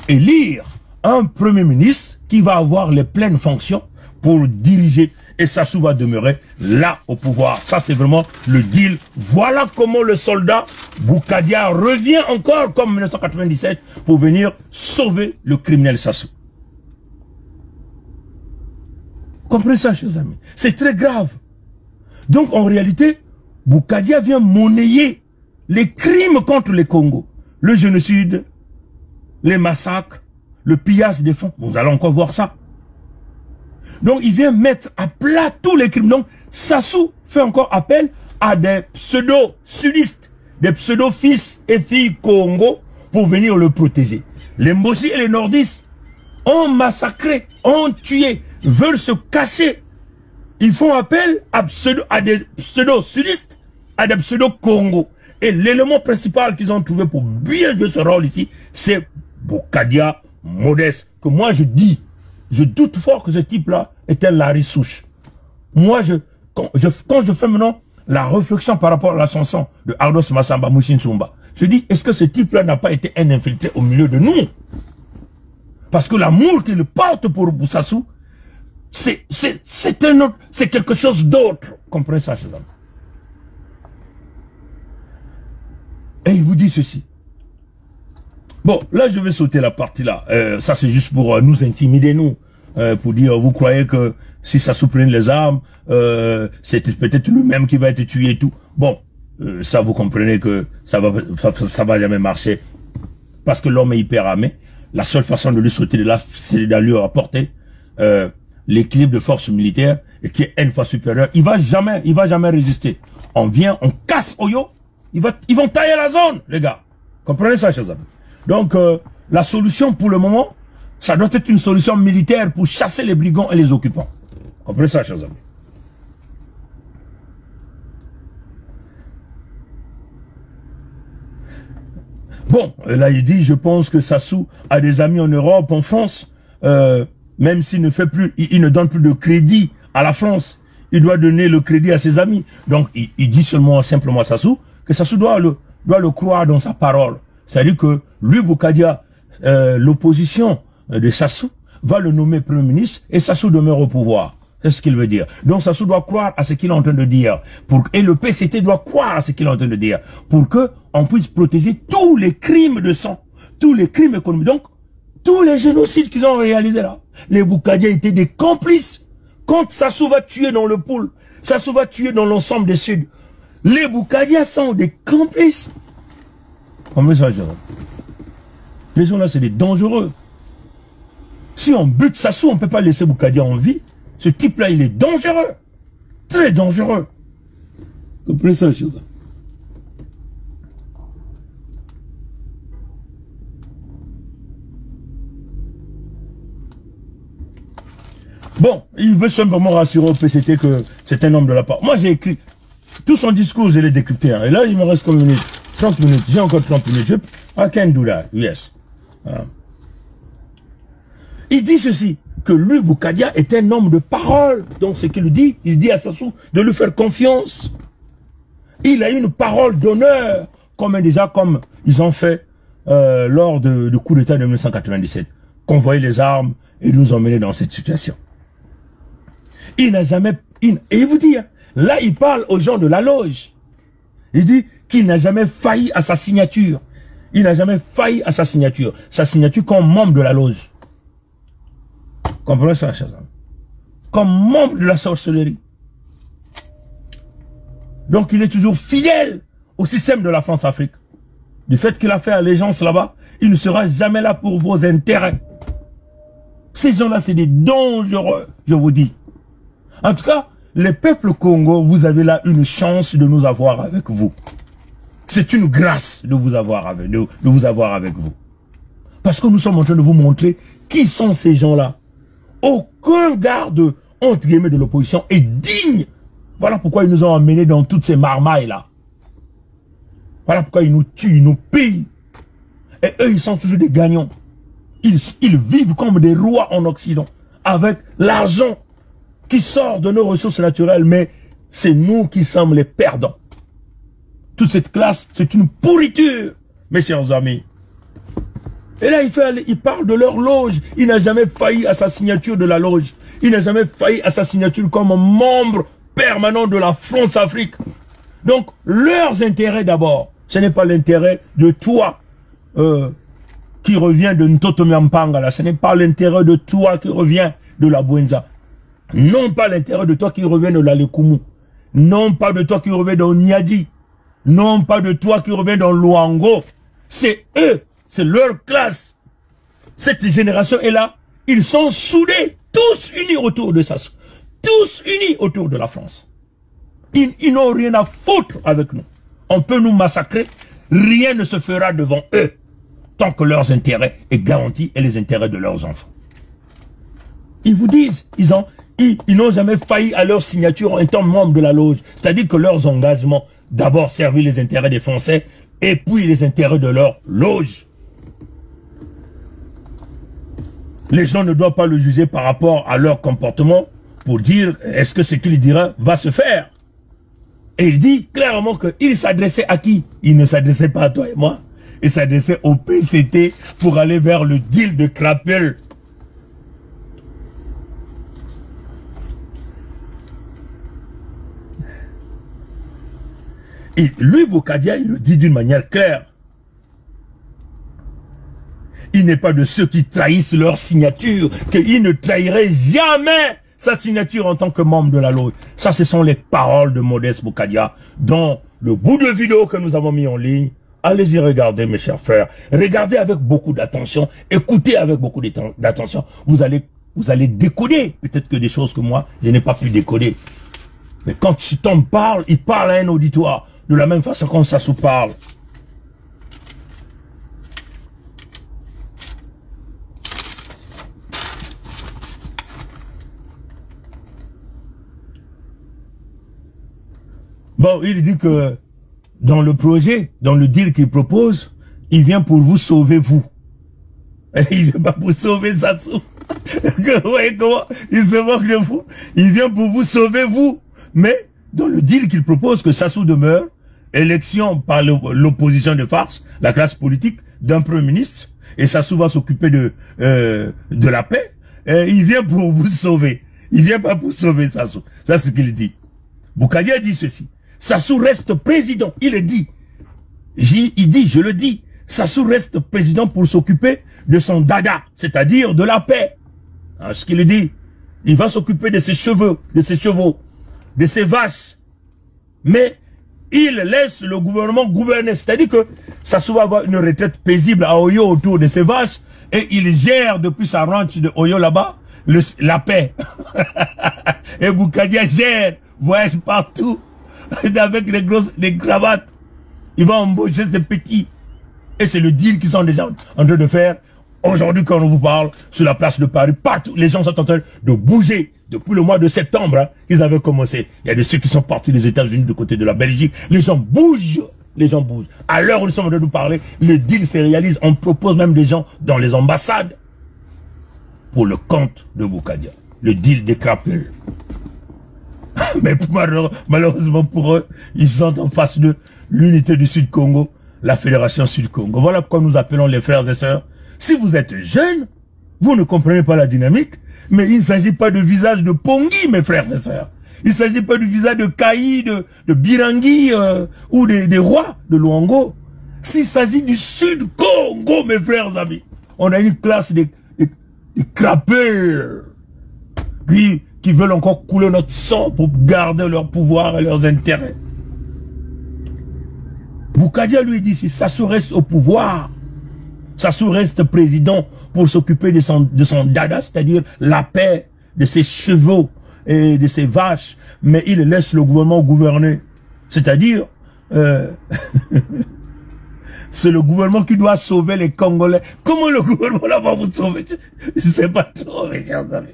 élire un premier ministre qui va avoir les pleines fonctions pour diriger, et Sassou va demeurer là au pouvoir. Ça, c'est vraiment le deal. Voilà comment le soldat Boukadia revient encore comme en 1997 pour venir sauver le criminel Sassou. Comprenez ça, chers amis. C'est très grave. Donc, en réalité, Boukadia vient monnayer les crimes contre les Congos. Le génocide, les massacres, le pillage des fonds. Nous allons encore voir ça. Donc, il vient mettre à plat tous les crimes. Donc, Sassou fait encore appel à des pseudo-sudistes, des pseudo-fils et filles Congo pour venir le protéger. Les Mbossi et les Nordistes ont massacré, ont tué, veulent se cacher. Ils font appel à des pseudo-sudistes, à des pseudo-Congo. Et l'élément principal qu'ils ont trouvé pour bien jouer ce rôle ici, c'est Boukadia Modeste. Que moi je dis, je doute fort que ce type-là est un Larry Souche. Moi, quand je fais maintenant la réflexion par rapport à la chanson de Ardos Massamba Mouchinsumba. Je dis, est-ce que ce type-là n'a pas été un infiltré au milieu de nous? Parce que l'amour qu'il porte pour Bousassou, c'est quelque chose d'autre. Comprenez ça, chers amis. Et il vous dit ceci. Bon, là, je vais sauter la partie là. Ça, c'est juste pour nous intimider, nous. Pour dire, vous croyez que si Sassou prenne les armes, c'est peut-être lui-même qui va être tué et tout. Bon, ça, vous comprenez que ça va jamais marcher. Parce que l'homme est hyper armé. La seule façon de lui sauter de là, c'est de lui apporter l'équilibre de force militaire et qui est une fois supérieur. Il va jamais résister. On vient, on casse Oyo. Ils vont tailler la zone, les gars. Comprenez ça, chers amis. Donc, la solution pour le moment, ça doit être une solution militaire pour chasser les brigands et les occupants. Comprenez ça, chers amis. Bon, là il dit, je pense que Sassou a des amis en Europe, en France, même s'il ne fait plus, il ne donne plus de crédit à la France, il doit donner le crédit à ses amis. Donc il dit simplement à Sassou que Sassou doit le croire dans sa parole. C'est-à-dire que lui, Boukadia, l'opposition de Sassou, va le nommer Premier ministre et Sassou demeure au pouvoir. C'est ce qu'il veut dire. Donc Sassou doit croire à ce qu'il est en train de dire. Et le PCT doit croire à ce qu'il est en train de dire. Pour que on puisse protéger tous les crimes de sang, tous les crimes économiques. Donc, tous les génocides qu'ils ont réalisés là. Les Boukadia étaient des complices. Quand Sassou va tuer dans le pool, Sassou va tuer dans l'ensemble des Suds. Les Boukadia sont des complices. Comment ça, les gens là, c'est des dangereux. Si on bute Sassou, on ne peut pas laisser Boukadia en vie. Ce type-là, il est dangereux. Très dangereux. Comprenez ça, chose. Bon, il veut simplement rassurer au PCT que c'est un homme de la part. Moi, j'ai écrit tout son discours, je l'ai décrypté. Hein. Et là, il me reste combien de minutes? 30 minutes. J'ai encore 30 minutes. I can do that. Yes. Il dit ceci, que lui, Boukadia, est un homme de parole. Donc, ce qu'il dit, il dit à Sassou de lui faire confiance. Il a une parole d'honneur, comme ils ont fait lors du coup d'État de 1997. Convoyer les armes et nous emmener dans cette situation. Il n'a jamais... et il vous dit, là, il parle aux gens de la loge. Il dit qu'il n'a jamais failli à sa signature. Il n'a jamais failli à sa signature. Sa signature comme membre de la loge. Comprenez ça, chers amis. Comme membre de la sorcellerie. Donc, il est toujours fidèle au système de la France-Afrique. Du fait qu'il a fait allégeance là-bas, il ne sera jamais là pour vos intérêts. Ces gens-là, c'est des dangereux, je vous dis. En tout cas, les peuples Congo, vous avez là une chance de nous avoir avec vous. C'est une grâce de vous avoir avec vous. Parce que nous sommes en train de vous montrer qui sont ces gens-là. Aucun garde, entre guillemets, de l'opposition est digne. Voilà pourquoi ils nous ont emmenés dans toutes ces marmailles-là. Voilà pourquoi ils nous tuent, ils nous pillent. Et eux, ils sont toujours des gagnants. Ils vivent comme des rois en Occident, avec l'argent qui sort de nos ressources naturelles, mais c'est nous qui sommes les perdants. Toute cette classe, c'est une pourriture, mes chers amis. Et là, il parle de leur loge. Il n'a jamais failli à sa signature de la loge. Il n'a jamais failli à sa signature comme membre permanent de la France-Afrique. Donc, leurs intérêts d'abord, ce n'est pas l'intérêt de toi qui revient de Ntotomiampanga, là. Ce n'est pas l'intérêt de toi qui revient de la Bouenza. Non pas l'intérêt de toi qui revient de la Lekumu. Non pas de toi qui revient de Niadi. Non pas de toi qui revient dans Luango. C'est eux. C'est leur classe. Cette génération est là. Ils sont soudés. Tous unis autour de Sassou. Tous unis autour de la France. Ils n'ont rien à foutre avec nous. On peut nous massacrer. Rien ne se fera devant eux. Tant que leurs intérêts est garanti et les intérêts de leurs enfants. Ils vous disent, ils n'ont jamais failli à leur signature en étant membres de la loge. C'est-à-dire que leurs engagements d'abord servaient les intérêts des Français et puis les intérêts de leur loge. Les gens ne doivent pas le juger par rapport à leur comportement pour dire est-ce que ce qu'il dira va se faire. Et il dit clairement qu'il s'adressait à qui? Il ne s'adressait pas à toi et moi. Il s'adressait au PCT pour aller vers le deal de Krapel. Et lui, Boukadia, il le dit d'une manière claire. Il n'est pas de ceux qui trahissent leur signature, qu'il ne trahirait jamais sa signature en tant que membre de la LOI. Ça, ce sont les paroles de Modeste Boukadia, dont le bout de vidéo que nous avons mis en ligne. Allez-y regarder, mes chers frères. Regardez avec beaucoup d'attention, écoutez avec beaucoup d'attention. Vous allez décoder peut-être que des choses que moi, je n'ai pas pu décoder. Mais quand cet homme parle, il parle à un auditoire. De la même façon qu'on Sassou parle. Bon, il dit que dans le projet, dans le deal qu'il propose, il vient pour vous sauver vous. Et il ne vient pas pour sauver Sassou. Vous voyez comment il se moque de vous. Il vient pour vous sauver vous. Mais dans le deal qu'il propose, que Sassou demeure, élection par l'opposition de farce, la classe politique, d'un premier ministre, et Sassou va s'occuper de la paix, et il vient pour vous sauver. Il vient pas pour sauver Sassou. Ça, c'est ce qu'il dit. Boukadia dit ceci. Sassou reste président. Il le dit. Il dit, je le dis. Sassou reste président pour s'occuper de son dada, c'est-à-dire de la paix. Alors, ce qu'il dit. Il va s'occuper de ses chevaux, de ses vaches. Mais il laisse le gouvernement gouverner. C'est-à-dire que Sassou va avoir une retraite paisible à Oyo autour de ses vaches et il gère depuis sa ranch de Oyo là-bas la paix. Et Boukadia gère, voyage partout avec des cravates. Il va embaucher ses petits. Et c'est le deal qu'ils sont déjà en train de faire. Aujourd'hui, quand on vous parle, sur la place de Paris, partout, les gens sont en train de bouger. Depuis le mois de septembre, hein, ils avaient commencé. Il y a de ceux qui sont partis des États-Unis du côté de la Belgique. Les gens bougent. Les gens bougent. À l'heure où nous sommes en train de nous parler, le deal se réalise. On propose même des gens dans les ambassades pour le compte de Boukadia. Le deal des Krapel. Mais malheureusement pour eux, ils sont en face de l'unité du Sud-Congo, la Fédération Sud-Congo. Voilà pourquoi nous appelons les frères et sœurs. Si vous êtes jeunes, vous ne comprenez pas la dynamique, mais il ne s'agit pas de visage de Pongi, mes frères et sœurs. Il ne s'agit pas du visage de Kayi, de Birangui ou des rois de Luango. S'il s'agit du Sud-Congo, mes frères amis, on a une classe de Krapel qui veulent encore couler notre sang pour garder leur pouvoir et leurs intérêts. Boukadia lui dit, si Sassou reste au pouvoir, Sassou reste président pour s'occuper de son dada, c'est-à-dire la paix de ses chevaux et de ses vaches, mais il laisse le gouvernement gouverner. C'est-à-dire, c'est le gouvernement qui doit sauver les Congolais. Comment le gouvernement là va vous sauver? Je ne sais pas trop, mes chers amis.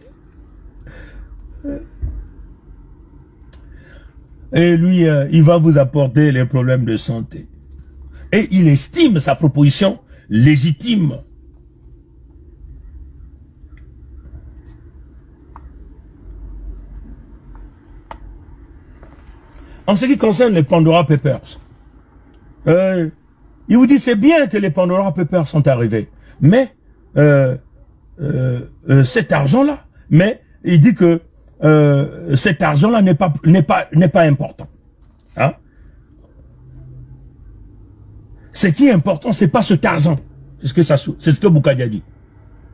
Et lui, il va vous apporter les problèmes de santé. Et il estime sa proposition légitime. En ce qui concerne les Pandora Papers, il vous dit c'est bien que les Pandora Papers sont arrivés, mais cet argent-là, mais il dit que cet argent-là n'est pas important. Hein? Ce qui est important, c'est pas cet argent. C'est ce que Boukadia dit.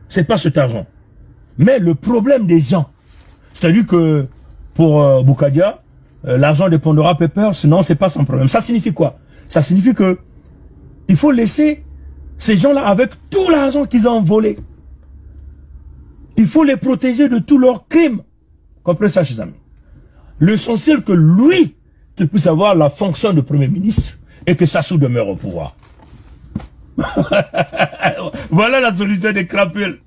C'est pas cet argent. Mais le problème des gens, c'est-à-dire que pour Boukadia, l'argent des Pandora Papers, non, c'est pas son problème. Ça signifie quoi? Ça signifie que il faut laisser ces gens-là avec tout l'argent qu'ils ont volé. Il faut les protéger de tous leurs crimes. Comprenez ça, chers amis. L'essentiel que lui, qu'il puisse avoir la fonction de Premier ministre et que Sassou demeure au pouvoir. Voilà la solution des Krapel.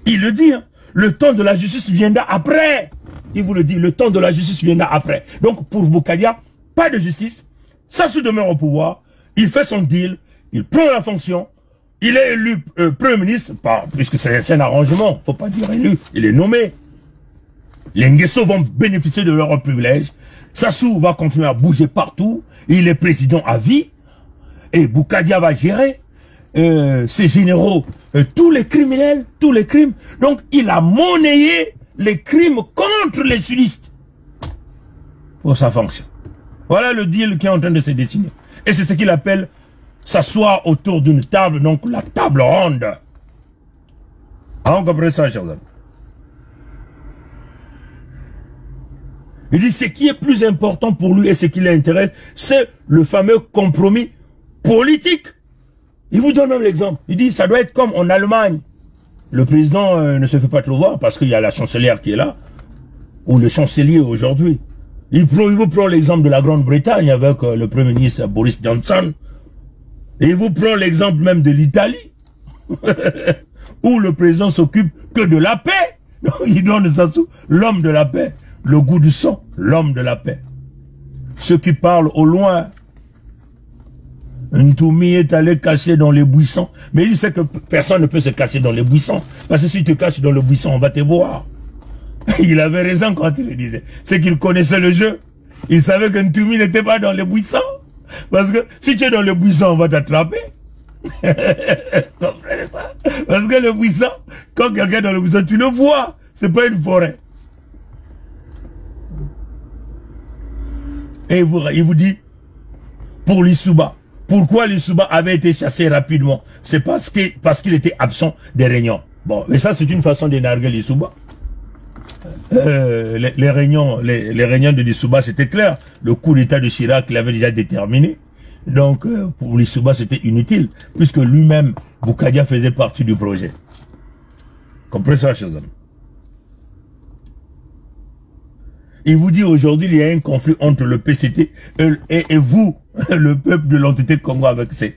Il le dit, hein, le temps de la justice viendra après. Il vous le dit, le temps de la justice viendra après. Donc pour Boukadia, pas de justice. Sassou demeure au pouvoir. Il fait son deal. Il prend la fonction. Il est élu Premier ministre, puisque c'est un arrangement. Il ne faut pas dire élu. Il est nommé. Les Nguesso vont bénéficier de leurs privilèges. Sassou va continuer à bouger partout. Il est président à vie. Et Boukadia va gérer ses généraux, tous les criminels, tous les crimes. Donc, il a monnayé les crimes contre les sudistes pour sa fonction. Voilà le deal qui est en train de se dessiner. Et c'est ce qu'il appelle s'asseoir autour d'une table, donc la table ronde. Ah, on comprend ça, chers amis. Il dit ce qui est plus important pour lui et ce qui l'intéresse, c'est le fameux compromis politique. Il vous donne même l'exemple. Il dit ça doit être comme en Allemagne. Le président ne se fait pas trop voir parce qu'il y a la chancelière qui est là, ou le chancelier aujourd'hui. Il vous prend l'exemple de la Grande-Bretagne avec le Premier ministre Boris Johnson. Et il vous prend l'exemple même de l'Italie, où le président s'occupe que de la paix. Donc, il donne ça sous l'homme de la paix. Le goût du sang, l'homme de la paix. Ceux qui parlent au loin. Ntoumi est allé cacher dans les buissons. Mais il sait que personne ne peut se cacher dans les buissons. Parce que si tu te caches dans le buisson, on va te voir. Il avait raison quand il le disait. C'est qu'il connaissait le jeu. Il savait que Ntoumi n'était pas dans les buissons. Parce que si tu es dans le buisson, on va t'attraper. Comprenez ça? Parce que le buisson, quand quelqu'un est dans le buisson, tu le vois. C'est pas une forêt. Et il vous dit, pour l'Issouba, pourquoi l'Issouba avait été chassé rapidement? C'est parce qu'il était absent des réunions. Bon, mais ça c'est une façon d'énarguer l'Issouba. Les réunions de l'Issouba, c'était clair. Le coup d'état de Chirac l'avait déjà déterminé. Donc, pour l'Issouba, c'était inutile, puisque lui-même, Boukadia faisait partie du projet. Comprenez ça, chers amis? Il vous dit aujourd'hui, il y a un conflit entre le PCT et vous, le peuple de l'entité Congo avec c'est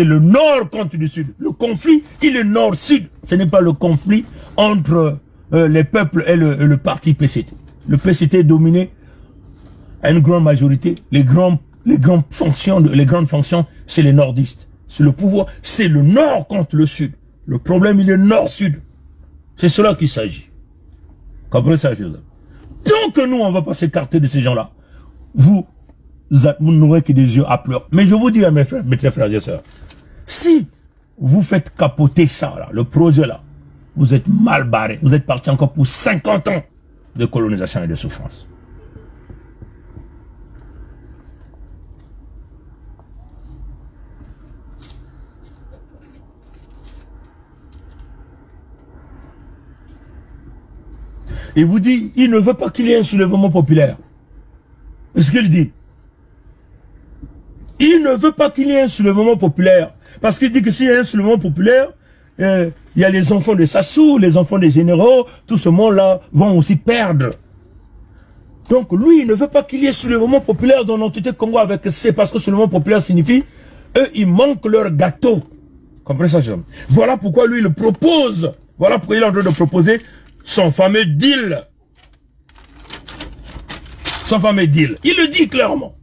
le nord contre le sud. Le conflit, il est nord-sud. Ce n'est pas le conflit entre les peuples et le parti PCT. Le PCT est dominé à une grande majorité. Les grandes fonctions, c'est les nordistes. C'est le pouvoir, c'est le nord contre le sud. Le problème, il est nord-sud. C'est cela qu'il s'agit. Comprenez ça, Joseph? Tant que nous, on ne va pas s'écarter de ces gens-là, vous n'aurez que des yeux à pleurer. Mais je vous dis à mes très frères et sœurs, si vous faites capoter ça, là, le projet là, vous êtes mal barré. Vous êtes parti encore pour 50 ans de colonisation et de souffrance. Il vous dit, il ne veut pas qu'il y ait un soulèvement populaire. C'est ce qu'il dit. Il ne veut pas qu'il y ait un soulèvement populaire. Parce qu'il dit que s'il y a un soulèvement populaire, il y a les enfants de Sassou, les enfants des généraux, tout ce monde-là vont aussi perdre. Donc lui, il ne veut pas qu'il y ait soulèvement populaire dans l'entité Congo avec C, parce que soulèvement populaire signifie, eux, ils manquent leur gâteau. Comprenez ça, Jean? Voilà pourquoi lui, il propose, voilà pourquoi il est en train de proposer son fameux deal. Son fameux deal. Il le dit clairement.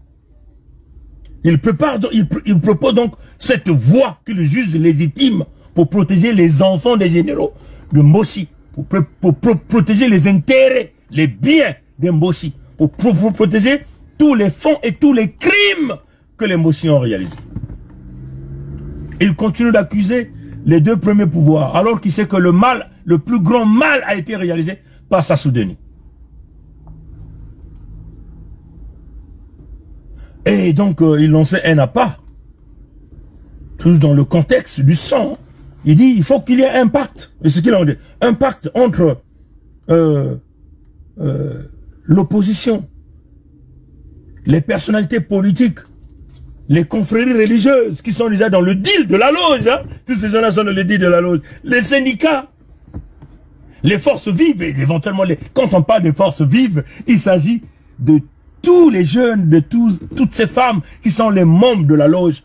Il propose donc cette voie qu'il juge légitime pour protéger les enfants des généraux de Mbossi, pour protéger les intérêts, les biens de Mbossi, pour protéger tous les fonds et tous les crimes que les Mbossi ont réalisés. Il continue d'accuser les deux premiers pouvoirs, alors qu'il sait que le mal, le plus grand mal a été réalisé par Sassou Deni. Et donc, il lançait un à pas, tous dans le contexte du sang. Il dit, il faut qu'il y ait un pacte. Et ce qu'il a dit, un pacte entre l'opposition, les personnalités politiques, les confréries religieuses qui sont déjà dans le deal de la loge, hein. Tous ces gens-là sont dans le deal de la loge. Les syndicats, les forces vives, et éventuellement, quand on parle des forces vives, il s'agit de tous les jeunes, de toutes ces femmes qui sont les membres de la loge,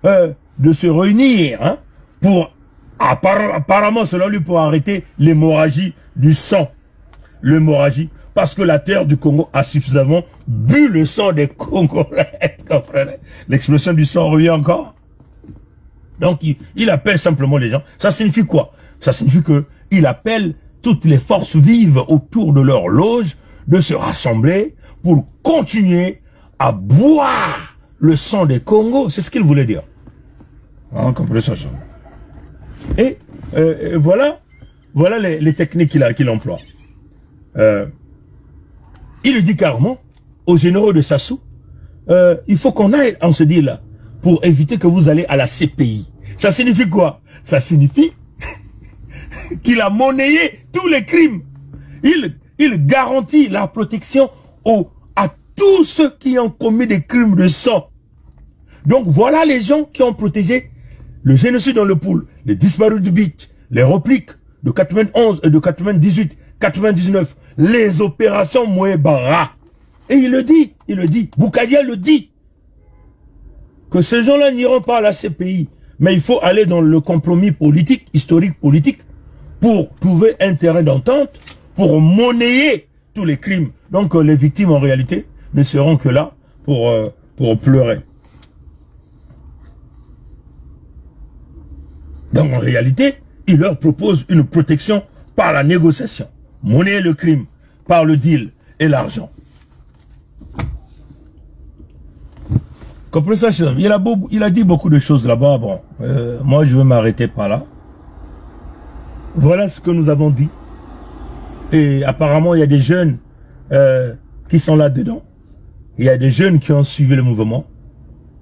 de se réunir, hein, pour, apparemment, selon lui, pour arrêter l'hémorragie du sang. L'hémorragie, parce que la terre du Congo a suffisamment bu le sang des Congolais. Comprenez? L'explosion du sang revient encore. Donc, il appelle simplement les gens. Ça signifie quoi? Ça signifie qu'il appelle toutes les forces vives autour de leur loge de se rassembler pour continuer à boire le sang des Congos. C'est ce qu'il voulait dire. Vous comprenez ça? Et voilà les techniques qu'il emploie. Il dit carrément aux généraux de Sassou, il faut qu'on aille en ce deal-là pour éviter que vous allez à la CPI. Ça signifie quoi? Ça signifie qu'il a monnayé tous les crimes. Il garantit la protection à tous ceux qui ont commis des crimes de sang. Donc voilà les gens qui ont protégé le génocide dans le pool, les disparus du beach, les repliques de 91 et de 98, 99, les opérations Mouébara. Et il le dit, Boukadia le dit, que ces gens-là n'iront pas à la CPI, mais il faut aller dans le compromis politique, historique politique, pour trouver un terrain d'entente, pour monnayer tous les crimes. Donc les victimes en réalité ne seront que là pour pleurer. Donc en réalité, il leur propose une protection par la négociation, monnayer le crime par le deal et l'argent. Comprenez ça, il a dit beaucoup de choses là-bas. Bon, moi je vais m'arrêter par là. Voilà ce que nous avons dit. Et apparemment, il y a des jeunes qui sont là-dedans. Il y a des jeunes qui ont suivi le mouvement.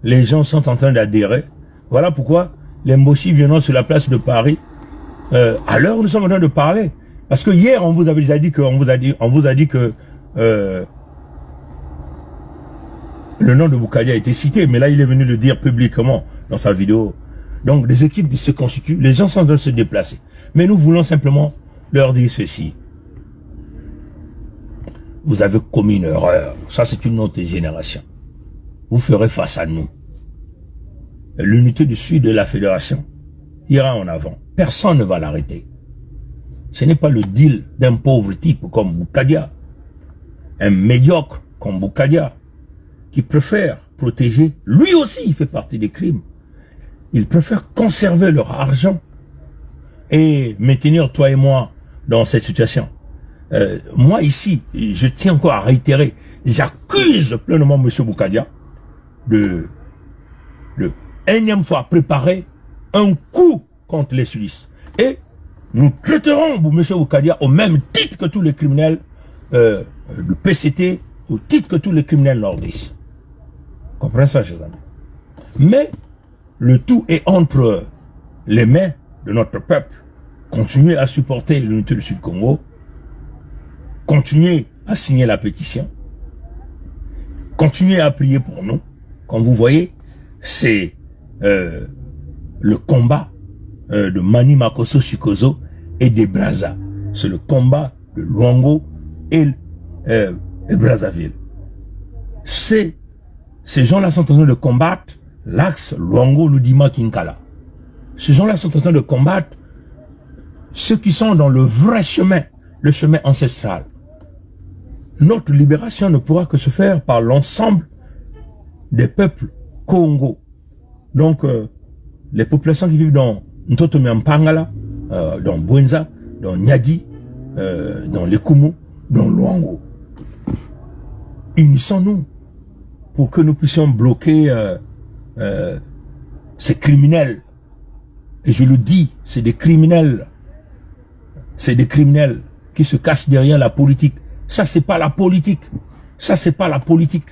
Les gens sont en train d'adhérer. Voilà pourquoi les Mboshi viennent sur la place de Paris. À l'heure où nous sommes en train de parler. Parce que hier, on vous avait déjà dit que, on vous a dit que le nom de Boukadia a été cité, mais là, il est venu le dire publiquement dans sa vidéo. Donc, des équipes se constituent, les gens sont en train de se déplacer. Mais nous voulons simplement leur dire ceci. Vous avez commis une erreur. Ça, c'est une autre génération. Vous ferez face à nous. L'unité du Sud de la Fédération ira en avant. Personne ne va l'arrêter. Ce n'est pas le deal d'un pauvre type comme Boukadia, un médiocre comme Boukadia, qui préfère protéger, lui aussi il fait partie des crimes. Ils préfèrent conserver leur argent et maintenir toi et moi dans cette situation. Moi ici, je tiens encore à réitérer, j'accuse pleinement M. Boukadia de énième fois préparer un coup contre les Suisses. Et nous traiterons M. Boukadia au même titre que tous les criminels du PCT, au titre que tous les criminels nordistes. Comprenez ça, chers amis. Mais le tout est entre les mains de notre peuple. Continuer à supporter l'unité du Sud-Congo, continuer à signer la pétition, continuer à prier pour nous. Comme vous voyez, c'est le combat de Mani Makosso Sikozo et des Brazza. C'est le combat de Luango et Brazzaville. Ces gens-là sont en train de combattre l'axe Luango-Ludima-Kinkala. Ces gens-là sont en train de combattre ceux qui sont dans le vrai chemin, le chemin ancestral. Notre libération ne pourra que se faire par l'ensemble des peuples Congo. Donc, les populations qui vivent dans Ntotomi-Mpangala, dans Bwenza, dans Nyadi, dans Lekumu, dans Luango. Unissons-nous pour que nous puissions bloquer ces criminels. Et je le dis, c'est des criminels. C'est des criminels qui se cachent derrière la politique. Ça, c'est pas la politique. Ça, c'est pas la politique.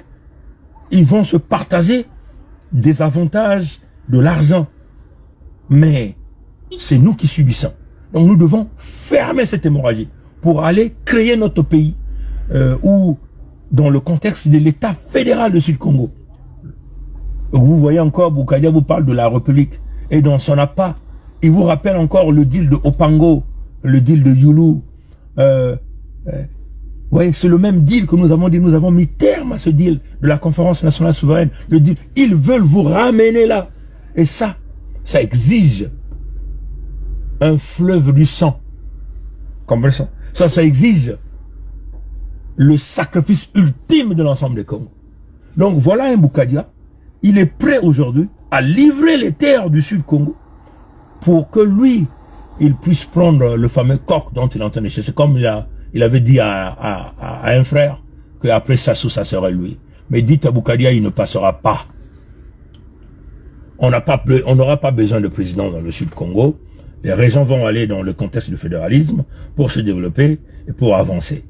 Ils vont se partager des avantages, de l'argent. Mais c'est nous qui subissons. Donc nous devons fermer cette hémorragie pour aller créer notre pays où, dans le contexte de l'État fédéral de Sud-Congo. Vous voyez encore, Boukadia vous parle de la République. Et dans son appât, il vous rappelle encore le deal de Opango, le deal de Youlou. Ouais, c'est le même deal que nous avons dit. Nous avons mis terme à ce deal de la conférence nationale souveraine. Le deal, ils veulent vous ramener là. Et ça exige un fleuve du sang. Comprenez ça? Ça exige le sacrifice ultime de l'ensemble des Congos. Donc voilà un Boukadia. Il est prêt aujourd'hui à livrer les terres du Sud-Congo pour que lui, il puisse prendre le fameux coq dont il est en train de chercher, comme il il avait dit à un frère qu'après Sassou, ça serait lui. Mais dites à Boukadia, il ne passera pas. On n'aura pas besoin de président dans le Sud Congo. Les régions vont aller dans le contexte du fédéralisme pour se développer et pour avancer.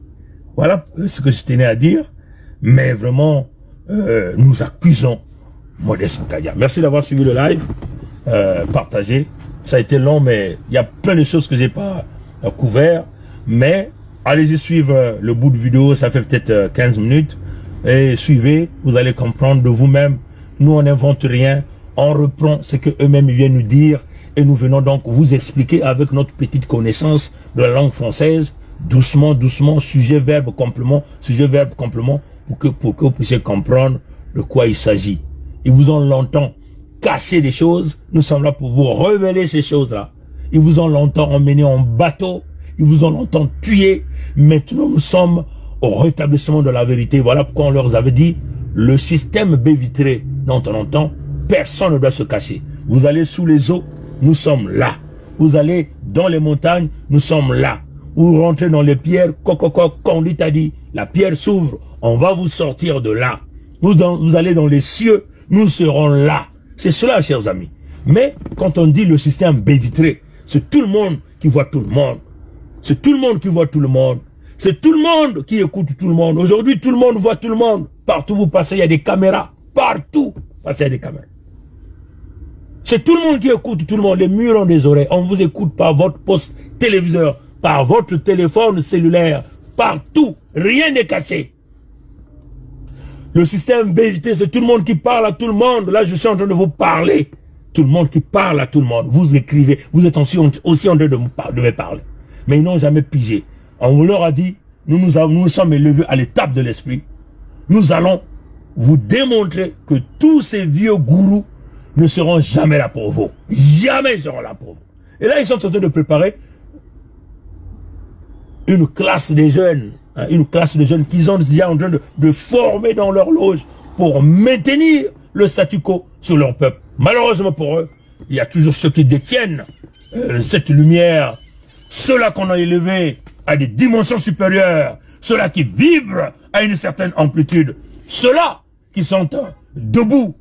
Voilà ce que je tenais à dire. Mais vraiment, nous accusons Modeste Boukadia. Merci d'avoir suivi le live, partagé. Ça a été long, mais il y a plein de choses que j'ai pas couvert. Mais allez-y suivre le bout de vidéo, ça fait peut-être 15 minutes. Et suivez, vous allez comprendre de vous-même. Nous, on n'invente rien. On reprend ce que eux-mêmes viennent nous dire. Et nous venons donc vous expliquer avec notre petite connaissance de la langue française, doucement, doucement, sujet, verbe, complément, pour que vous puissiez comprendre de quoi il s'agit. Ils vous ont longtemps caché des choses. Nous sommes là pour vous révéler ces choses-là. Ils vous ont longtemps emmené en bateau. Ils vous ont longtemps tué. Maintenant, nous sommes au rétablissement de la vérité. Voilà pourquoi on leur avait dit, le système baie vitrée dont on entend, personne ne doit se cacher. Vous allez sous les eaux, nous sommes là. Vous allez dans les montagnes, nous sommes là. Vous rentrez dans les pierres, quand on dit, la pierre s'ouvre, on va vous sortir de là. Vous allez dans les cieux, nous serons là. C'est cela, chers amis. Mais quand on dit le système baie vitrée, c'est tout le monde qui voit tout le monde. C'est tout le monde qui voit tout le monde. C'est tout le monde qui écoute tout le monde. Aujourd'hui, tout le monde voit tout le monde. Partout où vous passez, il y a des caméras. Partout, il y a des caméras. C'est tout le monde qui écoute tout le monde. Les murs ont des oreilles. On vous écoute par votre poste téléviseur, par votre téléphone cellulaire. Partout. Rien n'est caché. Le système BGT, c'est tout le monde qui parle à tout le monde. Là, je suis en train de vous parler. Tout le monde qui parle à tout le monde. Vous écrivez. Vous êtes aussi en train de me parler. Mais ils n'ont jamais pigé. On vous leur a dit, nous sommes élevés à l'étape de l'esprit. Nous allons vous démontrer que tous ces vieux gourous ne seront jamais là pour vous. Jamais ils seront là pour vous. Et là, ils sont en train de préparer une classe de jeunes. Hein, une classe de jeunes qu'ils sont déjà en train de former dans leur loge pour maintenir le statu quo sur leur peuple. Malheureusement pour eux, il y a toujours ceux qui détiennent cette lumière. Ceux-là qu'on a élevés à des dimensions supérieures. Ceux-là qui vibrent à une certaine amplitude. Ceux-là qui sont debout,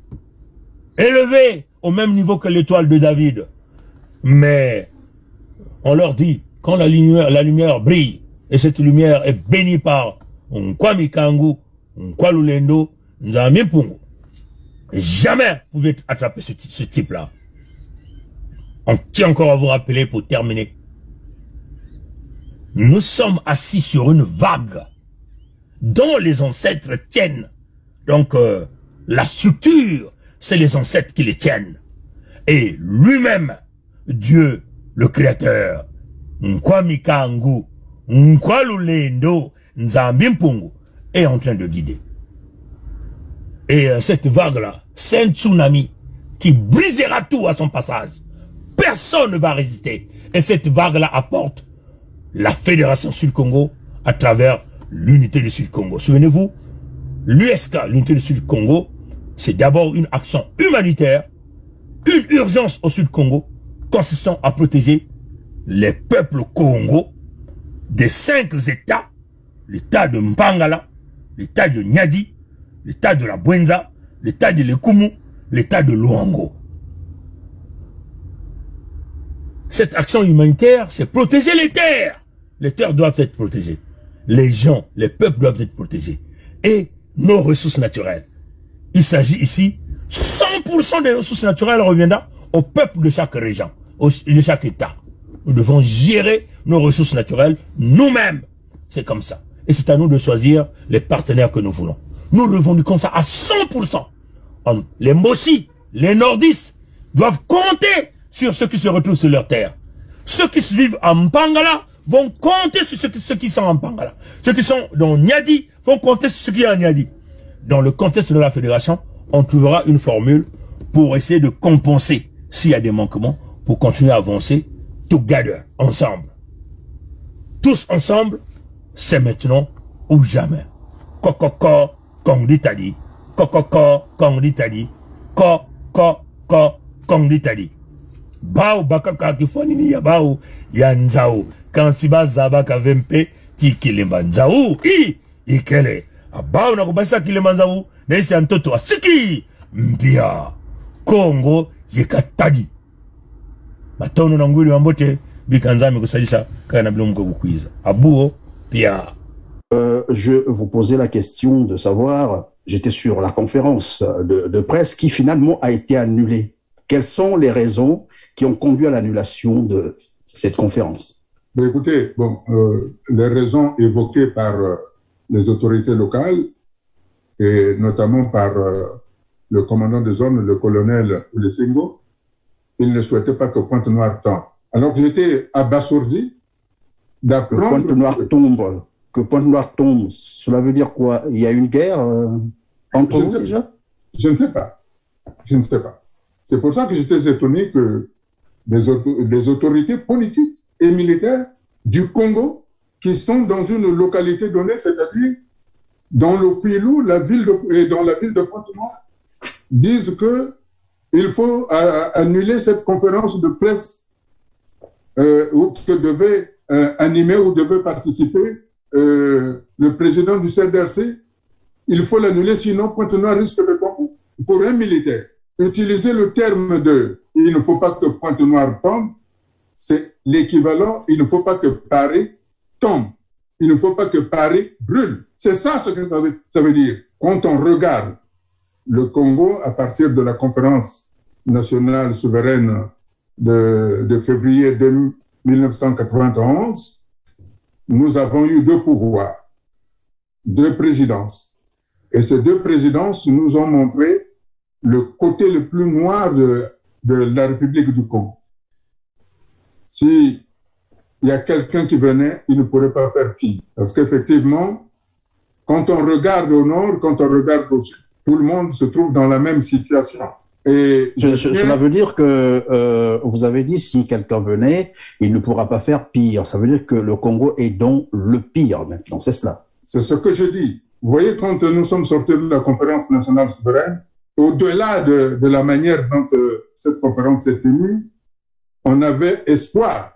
élevés au même niveau que l'étoile de David. Mais on leur dit, quand la lumière brille, et cette lumière est bénie par Nkwami Kangu, Nkwalulendo, Nzambi Mpungu, jamais vous pouvez attraper ce type-là. On tient encore à vous rappeler pour terminer. Nous sommes assis sur une vague dont les ancêtres tiennent. Donc, la structure, c'est les ancêtres qui les tiennent. Et lui-même, Dieu, le Créateur, Nkwami Kangu, Nkwalulendo, Nzambi Mpungu, est en train de guider. Et cette vague-là, c'est un tsunami qui brisera tout à son passage. Personne ne va résister. Et cette vague-là apporte la Fédération Sud-Congo à travers l'unité du Sud-Congo. Souvenez-vous, l'USK, l'unité du Sud-Congo, c'est d'abord une action humanitaire, une urgence au Sud-Congo, consistant à protéger les peuples Congo des 5 États, l'État de Mpangala, l'État de Nyadi, l'État de la Bwenza, l'État de Lekumu, l'État de Luango. Cette action humanitaire, c'est protéger les terres. Les terres doivent être protégées. Les gens, les peuples doivent être protégés. Et nos ressources naturelles. Il s'agit ici, 100% des ressources naturelles reviendra au peuple de chaque région, de chaque État. Nous devons gérer nos ressources naturelles nous-mêmes. C'est comme ça. Et c'est à nous de choisir les partenaires que nous voulons. Nous revendiquons ça à 100%. Les Mossi, les Nordistes doivent compter sur ceux qui se retrouvent sur leur terre. Ceux qui se vivent en Mpangala vont compter sur ceux qui sont en Mpangala. Ceux qui sont dans Nyadi vont compter sur ceux qui sont en Nyadi. Dans le contexte de la fédération, on trouvera une formule pour essayer de compenser s'il y a des manquements, pour continuer à avancer together, ensemble. Tous ensemble, c'est maintenant ou jamais. Kokoko, Kongditadi. Kokoko, Kongditadi. Kongditadi. Bao bakaka kifonini ya bao ya nzao. Kansiba zabaka vempe, ti Kilemba Nzau ikele abao na kubasa Kilemba Nzau na isi antoto asiki mbia Kongo yekatagi matono na ngwili wambote bikanzami kusadisa kana bilo mko kukwiza abuo pia. Je vous posais la question de savoir, j'étais sur la conférence de presse qui finalement a été annulée. Quelles sont les raisons qui ont conduit à l'annulation de cette conférence? Mais écoutez, bon, les raisons évoquées par les autorités locales et notamment par le commandant de zone, le colonel Lesengo, il ne souhaitait pas que Pointe-Noire tombe. Alors j'étais abasourdi d'apprendre... Que Pointe-Noire tombe, cela veut dire quoi? Il y a une guerre entre vous déjà? Je ne sais pas. Je ne sais pas. C'est pour ça que j'étais étonné que des autorités politiques et militaires du Congo qui sont dans une localité donnée, c'est-à-dire dans le Kwilu, et dans la ville de Pointe-Noire, disent qu'il faut annuler cette conférence de presse que devait animer ou devait participer le président du CDRC. Il faut l'annuler, sinon Pointe-Noire risque de tomber. Pour un militaire, utiliser le terme de « il ne faut pas que Pointe-Noire tombe », c'est l'équivalent « il ne faut pas que Paris tombe ». Il ne faut pas que Paris brûle. C'est ça ce que ça veut dire. Quand on regarde le Congo à partir de la conférence nationale souveraine de février 1991, nous avons eu deux pouvoirs, deux présidences. Et ces deux présidences nous ont montré le côté le plus noir de la République du Congo. Si il y a quelqu'un qui venait, il ne pourrait pas faire pire. Parce qu'effectivement, quand on regarde au nord, quand on regarde au sud, tout le monde se trouve dans la même situation. Et cela veut dire que vous avez dit si quelqu'un venait, il ne pourra pas faire pire. Ça veut dire que le Congo est dans le pire maintenant, c'est cela. C'est ce que je dis. Vous voyez, quand nous sommes sortis de la conférence nationale souveraine, au-delà de la manière dont cette conférence s'est tenue, on avait espoir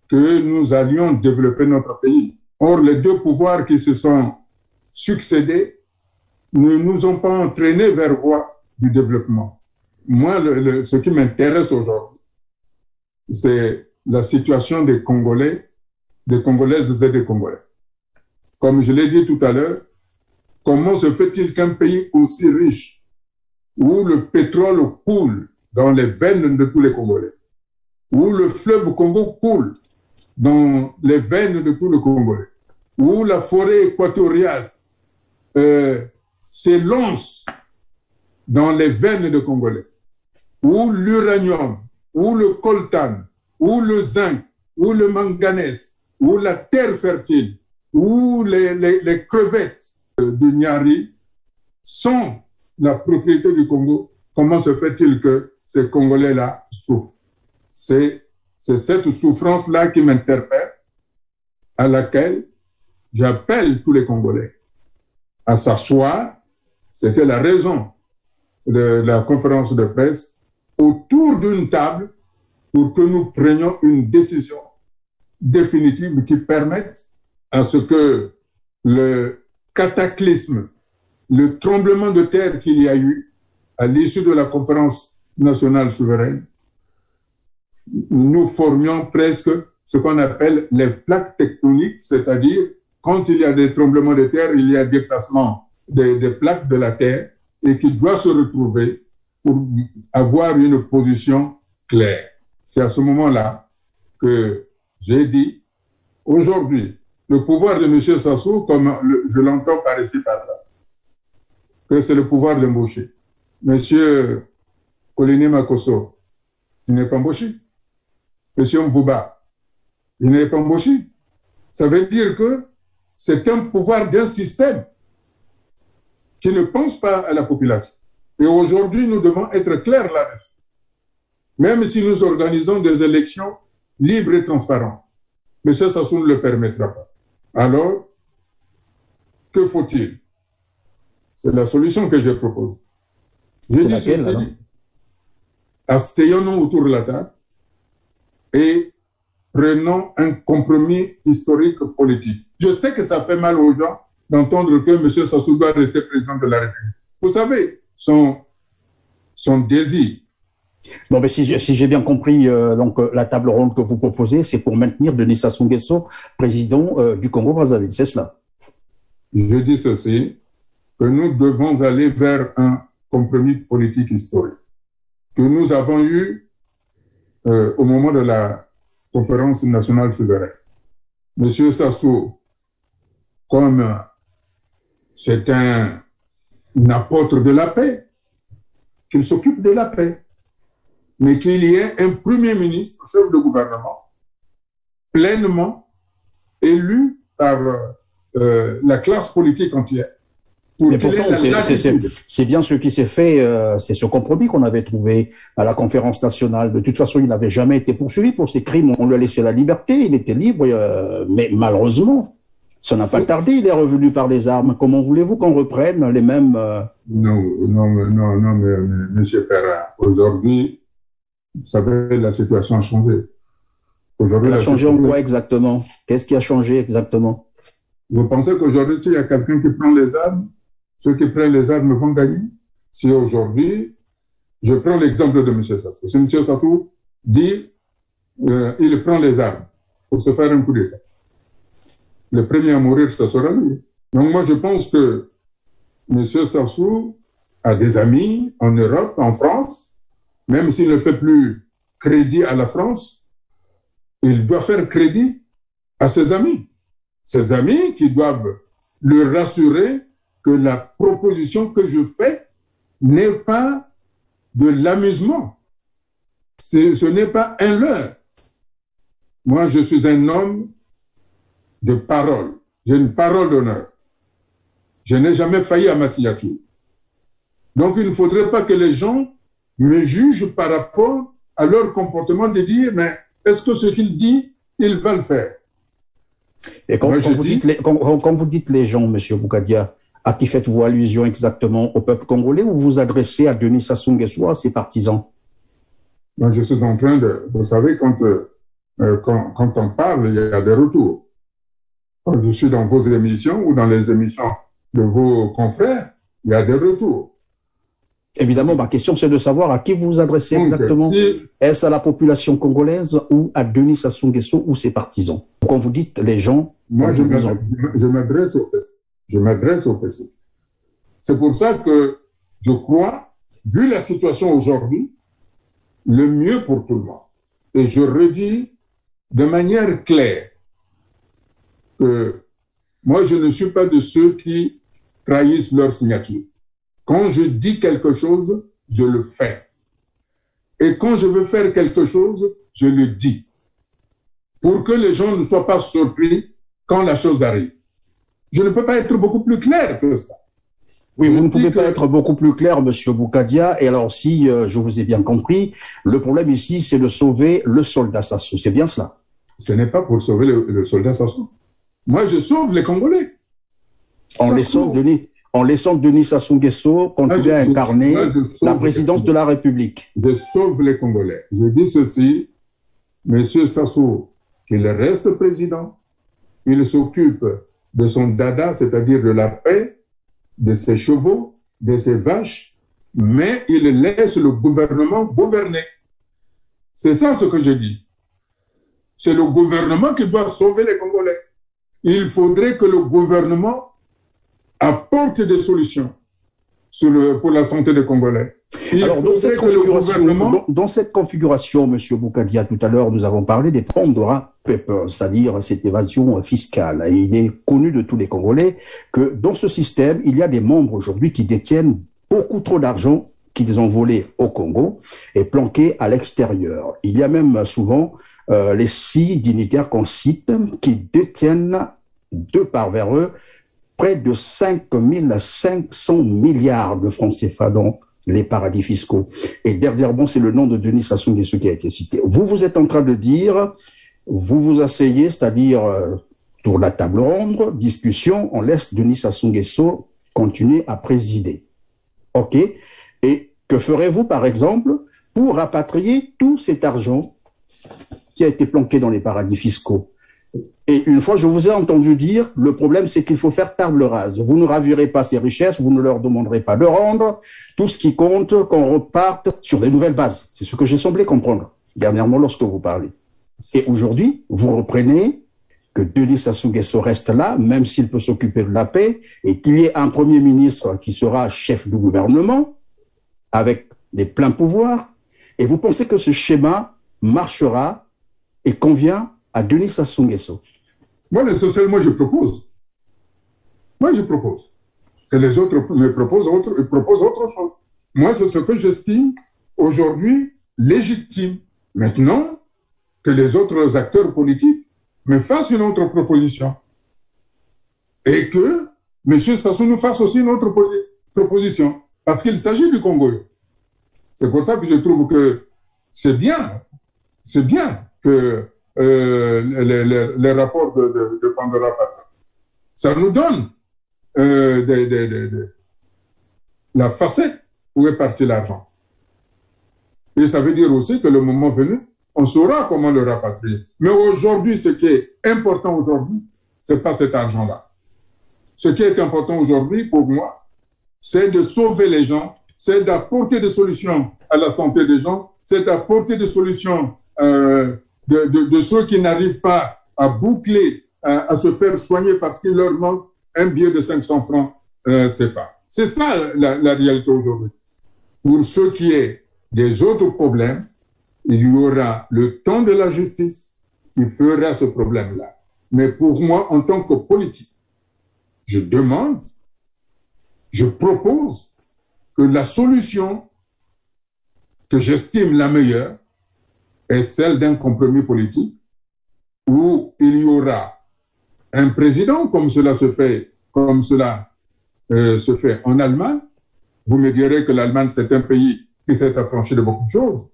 que nous allions développer notre pays. Or, les deux pouvoirs qui se sont succédés ne nous ont pas entraînés vers voie du développement. Moi, ce qui m'intéresse aujourd'hui, c'est la situation des Congolais, des Congolaises et des Congolais. Comme je l'ai dit tout à l'heure, comment se fait-il qu'un pays aussi riche, où le pétrole coule dans les veines de tous les Congolais, où le fleuve Congo coule dans les veines de tous les Congolais, où la forêt équatoriale s'élance dans les veines des Congolais, où l'uranium, où le coltan, où le zinc, où le manganèse, où la terre fertile, où les crevettes du Niari sont la propriété du Congo, comment se fait-il que ces Congolais-là souffrent? C'est cette souffrance-là qui m'interpelle, à laquelle j'appelle tous les Congolais à s'asseoir. C'était la raison de la conférence de presse, autour d'une table pour que nous prenions une décision définitive qui permette à ce que le cataclysme, le tremblement de terre qu'il y a eu à l'issue de la conférence nationale souveraine, nous formions presque ce qu'on appelle les plaques tectoniques, c'est-à-dire quand il y a des tremblements de terre, il y a des déplacements des plaques de la terre et qui doivent se retrouver pour avoir une position claire. C'est à ce moment-là que j'ai dit, aujourd'hui, le pouvoir de M. Sassou, comme je l'entends par ici, par là, que c'est le pouvoir d'embaucher. M. Kolini Makosso, il n'est pas embauché. M. Mvouba, il n'est pas embauché. Ça veut dire que c'est un pouvoir d'un système qui ne pense pas à la population. Et aujourd'hui, nous devons être clairs là-dessus. Même si nous organisons des élections libres et transparentes. Mais ça ne le permettra pas. Alors, que faut-il? C'est la solution que je propose. J'ai dit ceci, asseyons-nous autour de la table et prenons un compromis historique politique. Je sais que ça fait mal aux gens d'entendre que M. Sassou doit rester président de la République. Vous savez, son désir. Bon, mais si j'ai bien compris, donc la table ronde que vous proposez, c'est pour maintenir Denis Sassou Nguesso président du Congo-Brazzaville, c'est cela? Je dis ceci, que nous devons aller vers un compromis politique historique que nous avons eu au moment de la conférence nationale souveraine. M. Sassou, comme c'est un apôtre de la paix, qu'il s'occupe de la paix, mais qu'il y ait un premier ministre, chef de gouvernement, pleinement élu par la classe politique entière. Mais pourtant, c'est bien ce qui s'est fait, c'est ce compromis qu'on avait trouvé à la conférence nationale. De toute façon, il n'avait jamais été poursuivi pour ses crimes. On lui a laissé la liberté, il était libre, mais malheureusement, ça n'a pas tardé, il est revenu par les armes. Comment voulez-vous qu'on reprenne les mêmes... Non, mais monsieur Perrin, aujourd'hui, vous savez, la situation a changé. Elle a changé en quoi exactement? Qu'est-ce qui a changé exactement? Vous pensez qu'aujourd'hui, s'il y a quelqu'un qui prend les armes, ceux qui prennent les armes vont gagner? Si aujourd'hui, je prends l'exemple de M. Sassou. Si M. Sassou dit il prend les armes pour se faire un coup d'État, le premier à mourir, ça sera lui. Donc moi, je pense que M. Sassou a des amis en Europe, en France, même s'il ne fait plus crédit à la France, il doit faire crédit à ses amis. Ses amis qui doivent le rassurer que la proposition que je fais n'est pas de l'amusement. Ce n'est pas un leurre. Moi, je suis un homme de parole. J'ai une parole d'honneur. Je n'ai jamais failli à ma signature. Donc, il ne faudrait pas que les gens me jugent par rapport à leur comportement de dire, mais est-ce que ce qu'il dit, il va le faire? Et quand vous dites les gens, M. Bougadia, à qui faites-vous allusion exactement? Au peuple congolais ou vous adressez à Denis Sassou Nguesso, à ses partisans? Moi, je suis en train de... Vous savez, quand on parle, il y a des retours. Quand je suis dans vos émissions ou dans les émissions de vos confrères, il y a des retours. Évidemment, ma question, c'est de savoir à qui vous vous adressez exactement. Est-ce à la population congolaise ou à Denis Sassou Nguesso ou ses partisans? Quand vous dites les gens... Moi, je m'adresse au PCF. C'est pour ça que je crois, vu la situation aujourd'hui, le mieux pour tout le monde. Et je redis de manière claire que moi, je ne suis pas de ceux qui trahissent leur signature. Quand je dis quelque chose, je le fais. Et quand je veux faire quelque chose, je le dis. Pour que les gens ne soient pas surpris quand la chose arrive. Je ne peux pas être beaucoup plus clair que ça. Oui, vous ne pouvez pas être beaucoup plus clair, Monsieur Bougadia. Et alors, si je vous ai bien compris, le problème ici, c'est de sauver le soldat Sassou. C'est bien cela? Ce n'est pas pour sauver le soldat Sassou. Moi, je sauve les Congolais. En laissant Denis Sassou Nguesso continuer à incarner la présidence de la République. Je sauve les Congolais. Je dis ceci, M. Sassou, qu'il reste président, il s'occupe de son dada, c'est-à-dire de la paix, de ses chevaux, de ses vaches, mais il laisse le gouvernement gouverner. C'est ça ce que je dis. C'est le gouvernement qui doit sauver les Congolais. Il faudrait que le gouvernement apporte des solutions pour la santé des Congolais. Alors, dans cette configuration, M. Bougadia, tout à l'heure, nous avons parlé des Pandora Papers, c'est-à-dire cette évasion fiscale. Et il est connu de tous les Congolais que dans ce système, il y a des membres aujourd'hui qui détiennent beaucoup trop d'argent qu'ils ont volé au Congo et planqué à l'extérieur. Il y a même souvent les 6 dignitaires qu'on cite qui détiennent, de part vers eux, près de 5 500 milliards de francs CFA dans les paradis fiscaux. Et dernièrement, c'est le nom de Denis Sassou Nguesso qui a été cité. Vous êtes en train de dire, vous vous asseyez, c'est-à-dire autour de la table ronde, discussion, on laisse Denis Sassou Nguesso continuer à présider. OK? Et que ferez-vous, par exemple, pour rapatrier tout cet argent qui a été planqué dans les paradis fiscaux. Et une fois, je vous ai entendu dire, le problème, c'est qu'il faut faire table rase. Vous ne ravirez pas ces richesses, vous ne leur demanderez pas de rendre. Tout ce qui compte, qu'on reparte sur des nouvelles bases. C'est ce que j'ai semblé comprendre dernièrement lorsque vous parlez. Et aujourd'hui, vous reprenez que Denis Sassou Nguesso reste là, même s'il peut s'occuper de la paix, et qu'il y ait un Premier ministre qui sera chef du gouvernement, avec des pleins pouvoirs. Et vous pensez que ce schéma marchera et convient à Denis Sassou Nguesso? Moi, l'essentiellement, je propose. Moi, je propose. Et les autres me proposent autre chose. Moi, c'est ce que j'estime aujourd'hui légitime. Maintenant, que les autres acteurs politiques me fassent une autre proposition. Et que M. Sassou nous fasse aussi une autre proposition. Parce qu'il s'agit du Congo. C'est pour ça que je trouve que c'est bien que les rapports de Pandora Pata. Ça nous donne la facette où est parti l'argent. Et ça veut dire aussi que le moment venu, on saura comment le rapatrier. Mais aujourd'hui, ce qui est important aujourd'hui, ce n'est pas cet argent-là. Ce qui est important aujourd'hui, pour moi, c'est de sauver les gens, c'est d'apporter des solutions à la santé des gens, c'est d'apporter des solutions de ceux qui n'arrivent pas à boucler, à se faire soigner parce qu'il leur manque un billet de 500 francs CFA. C'est ça la réalité aujourd'hui. Pour ce qui est des autres problèmes, il y aura le temps de la justice qui fera ce problème-là. Mais pour moi, en tant que politique, je demande, je propose que la solution que j'estime la meilleure est celle d'un compromis politique où il y aura un président, comme cela se fait en Allemagne. Vous me direz que l'Allemagne, c'est un pays qui s'est affranchi de beaucoup de choses,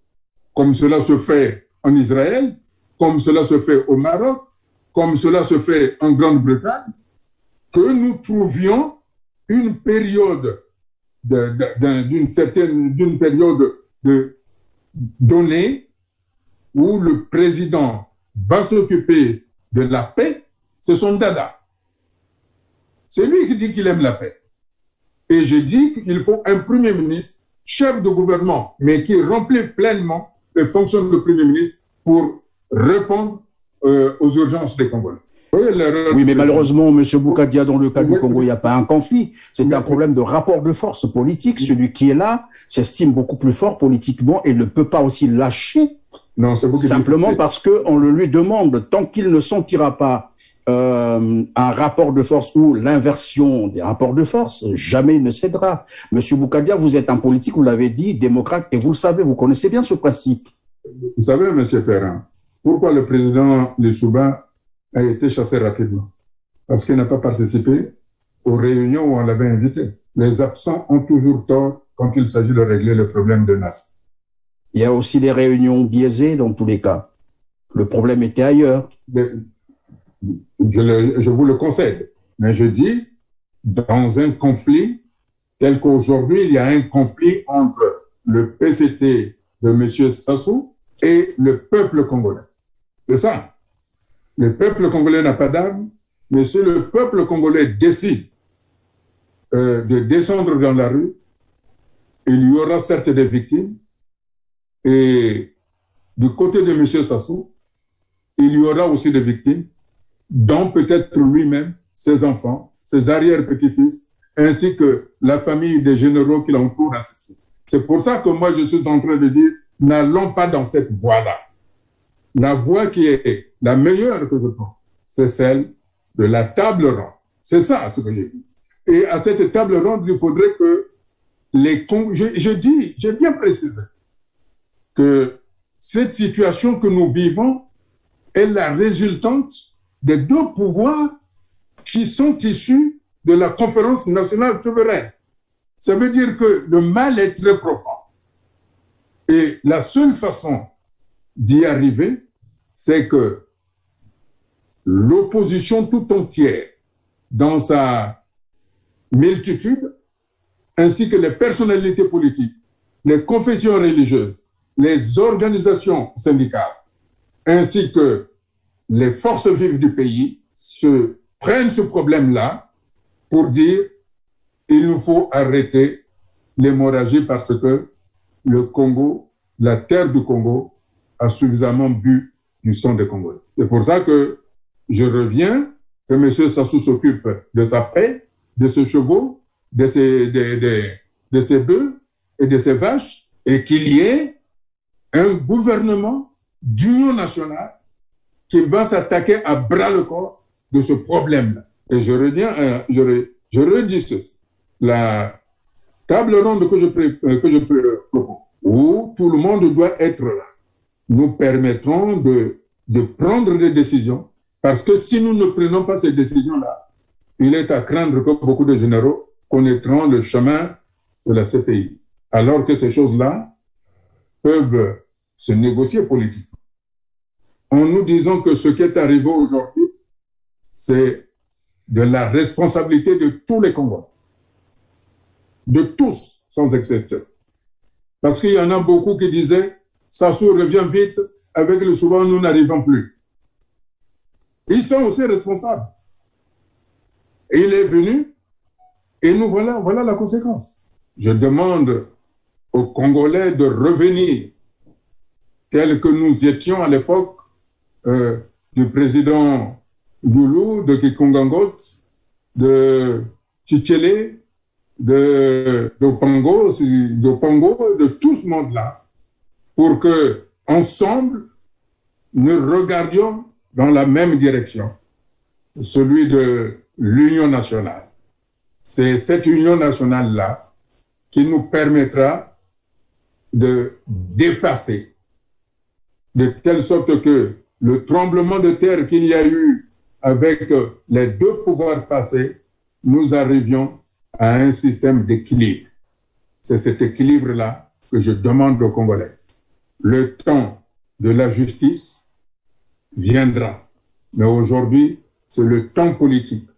comme cela se fait en Israël, comme cela se fait au Maroc, comme cela se fait en Grande-Bretagne, que nous trouvions une période d'une période donnée où le président va s'occuper de la paix. C'est son dada. C'est lui qui dit qu'il aime la paix. Et je dis qu'il faut un Premier ministre, chef de gouvernement, mais qui remplit pleinement les fonctions de Premier ministre pour répondre aux urgences des Congolais. Oui, mais malheureusement, M. Boukadia, dans le cas du Congo, il n'y a pas un conflit. C'est un problème de rapport de force politique. Celui qui est là s'estime beaucoup plus fort politiquement et ne peut pas aussi lâcher. Non, c'est beaucoup simplement parce qu'on le lui demande. Tant qu'il ne sentira pas un rapport de force ou l'inversion des rapports de force, jamais il ne cédera. M. Boukadia, vous êtes un politique, vous l'avez dit, démocrate, et vous le savez, vous connaissez bien ce principe. Vous savez, M. Perrin, pourquoi le président Lissouba a été chassé rapidement? Parce qu'il n'a pas participé aux réunions où on l'avait invité. Les absents ont toujours tort quand il s'agit de régler le problème de NAS. Il y a aussi des réunions biaisées dans tous les cas. Le problème était ailleurs. Je vous le concède. Mais je dis, dans un conflit tel qu'aujourd'hui, il y a un conflit entre le PCT de M. Sassou et le peuple congolais. C'est ça. Le peuple congolais n'a pas d'armes, mais si le peuple congolais décide de descendre dans la rue, il y aura certes des victimes, et du côté de M. Sassou, il y aura aussi des victimes, dont peut-être lui-même, ses enfants, ses arrière-petits-fils, ainsi que la famille des généraux qui l'entourent. C'est pour ça que moi, je suis en train de dire, n'allons pas dans cette voie-là. La voie qui est la meilleure que je prends, c'est celle de la table ronde. C'est ça ce que j'ai dit. Et à cette table ronde, il faudrait que j'ai bien précisé que cette situation que nous vivons est la résultante des deux pouvoirs qui sont issus de la conférence nationale souveraine. Ça veut dire que le mal est très profond. Et la seule façon d'y arriver, c'est que l'opposition tout entière, dans sa multitude, ainsi que les personnalités politiques, les confessions religieuses, les organisations syndicales, ainsi que les forces vives du pays se prennent ce problème-là pour dire il nous faut arrêter l'hémorragie parce que le Congo, la terre du Congo, a suffisamment bu du sang des Congolais. C'est pour ça que je reviens, que M. Sassou s'occupe de sa paix, de ses chevaux, de ses bœufs et de ses vaches, et qu'il y ait un gouvernement d'union nationale qui va s'attaquer à bras-le-corps de ce problème-là. Et je redis ceci. La table ronde que je propose, où tout le monde doit être là, nous permettront de prendre des décisions, parce que si nous ne prenons pas ces décisions-là, il est à craindre que beaucoup de généraux connaîtront le chemin de la CPI, alors que ces choses-là peuvent se négocier politiquement. En nous disant que ce qui est arrivé aujourd'hui, c'est de la responsabilité de tous les Congolais, de tous, sans exception. Parce qu'il y en a beaucoup qui disaient « Sassou revient vite, avec le souvent nous n'arrivons plus ». Ils sont aussi responsables. Et il est venu, et nous voilà la conséquence. Je demande aux Congolais de revenir tels que nous étions à l'époque du président Youlou, de Kikongangot, de Tchichele, de Pango, de tout ce monde-là, pour que ensemble nous regardions dans la même direction, celui de l'union nationale. C'est cette union nationale-là qui nous permettra de dépasser, de telle sorte que le tremblement de terre qu'il y a eu avec les deux pouvoirs passés, nous arrivions à un système d'équilibre. C'est cet équilibre-là que je demande aux Congolais. Le temps de la justice viendra, mais aujourd'hui, c'est le temps politique.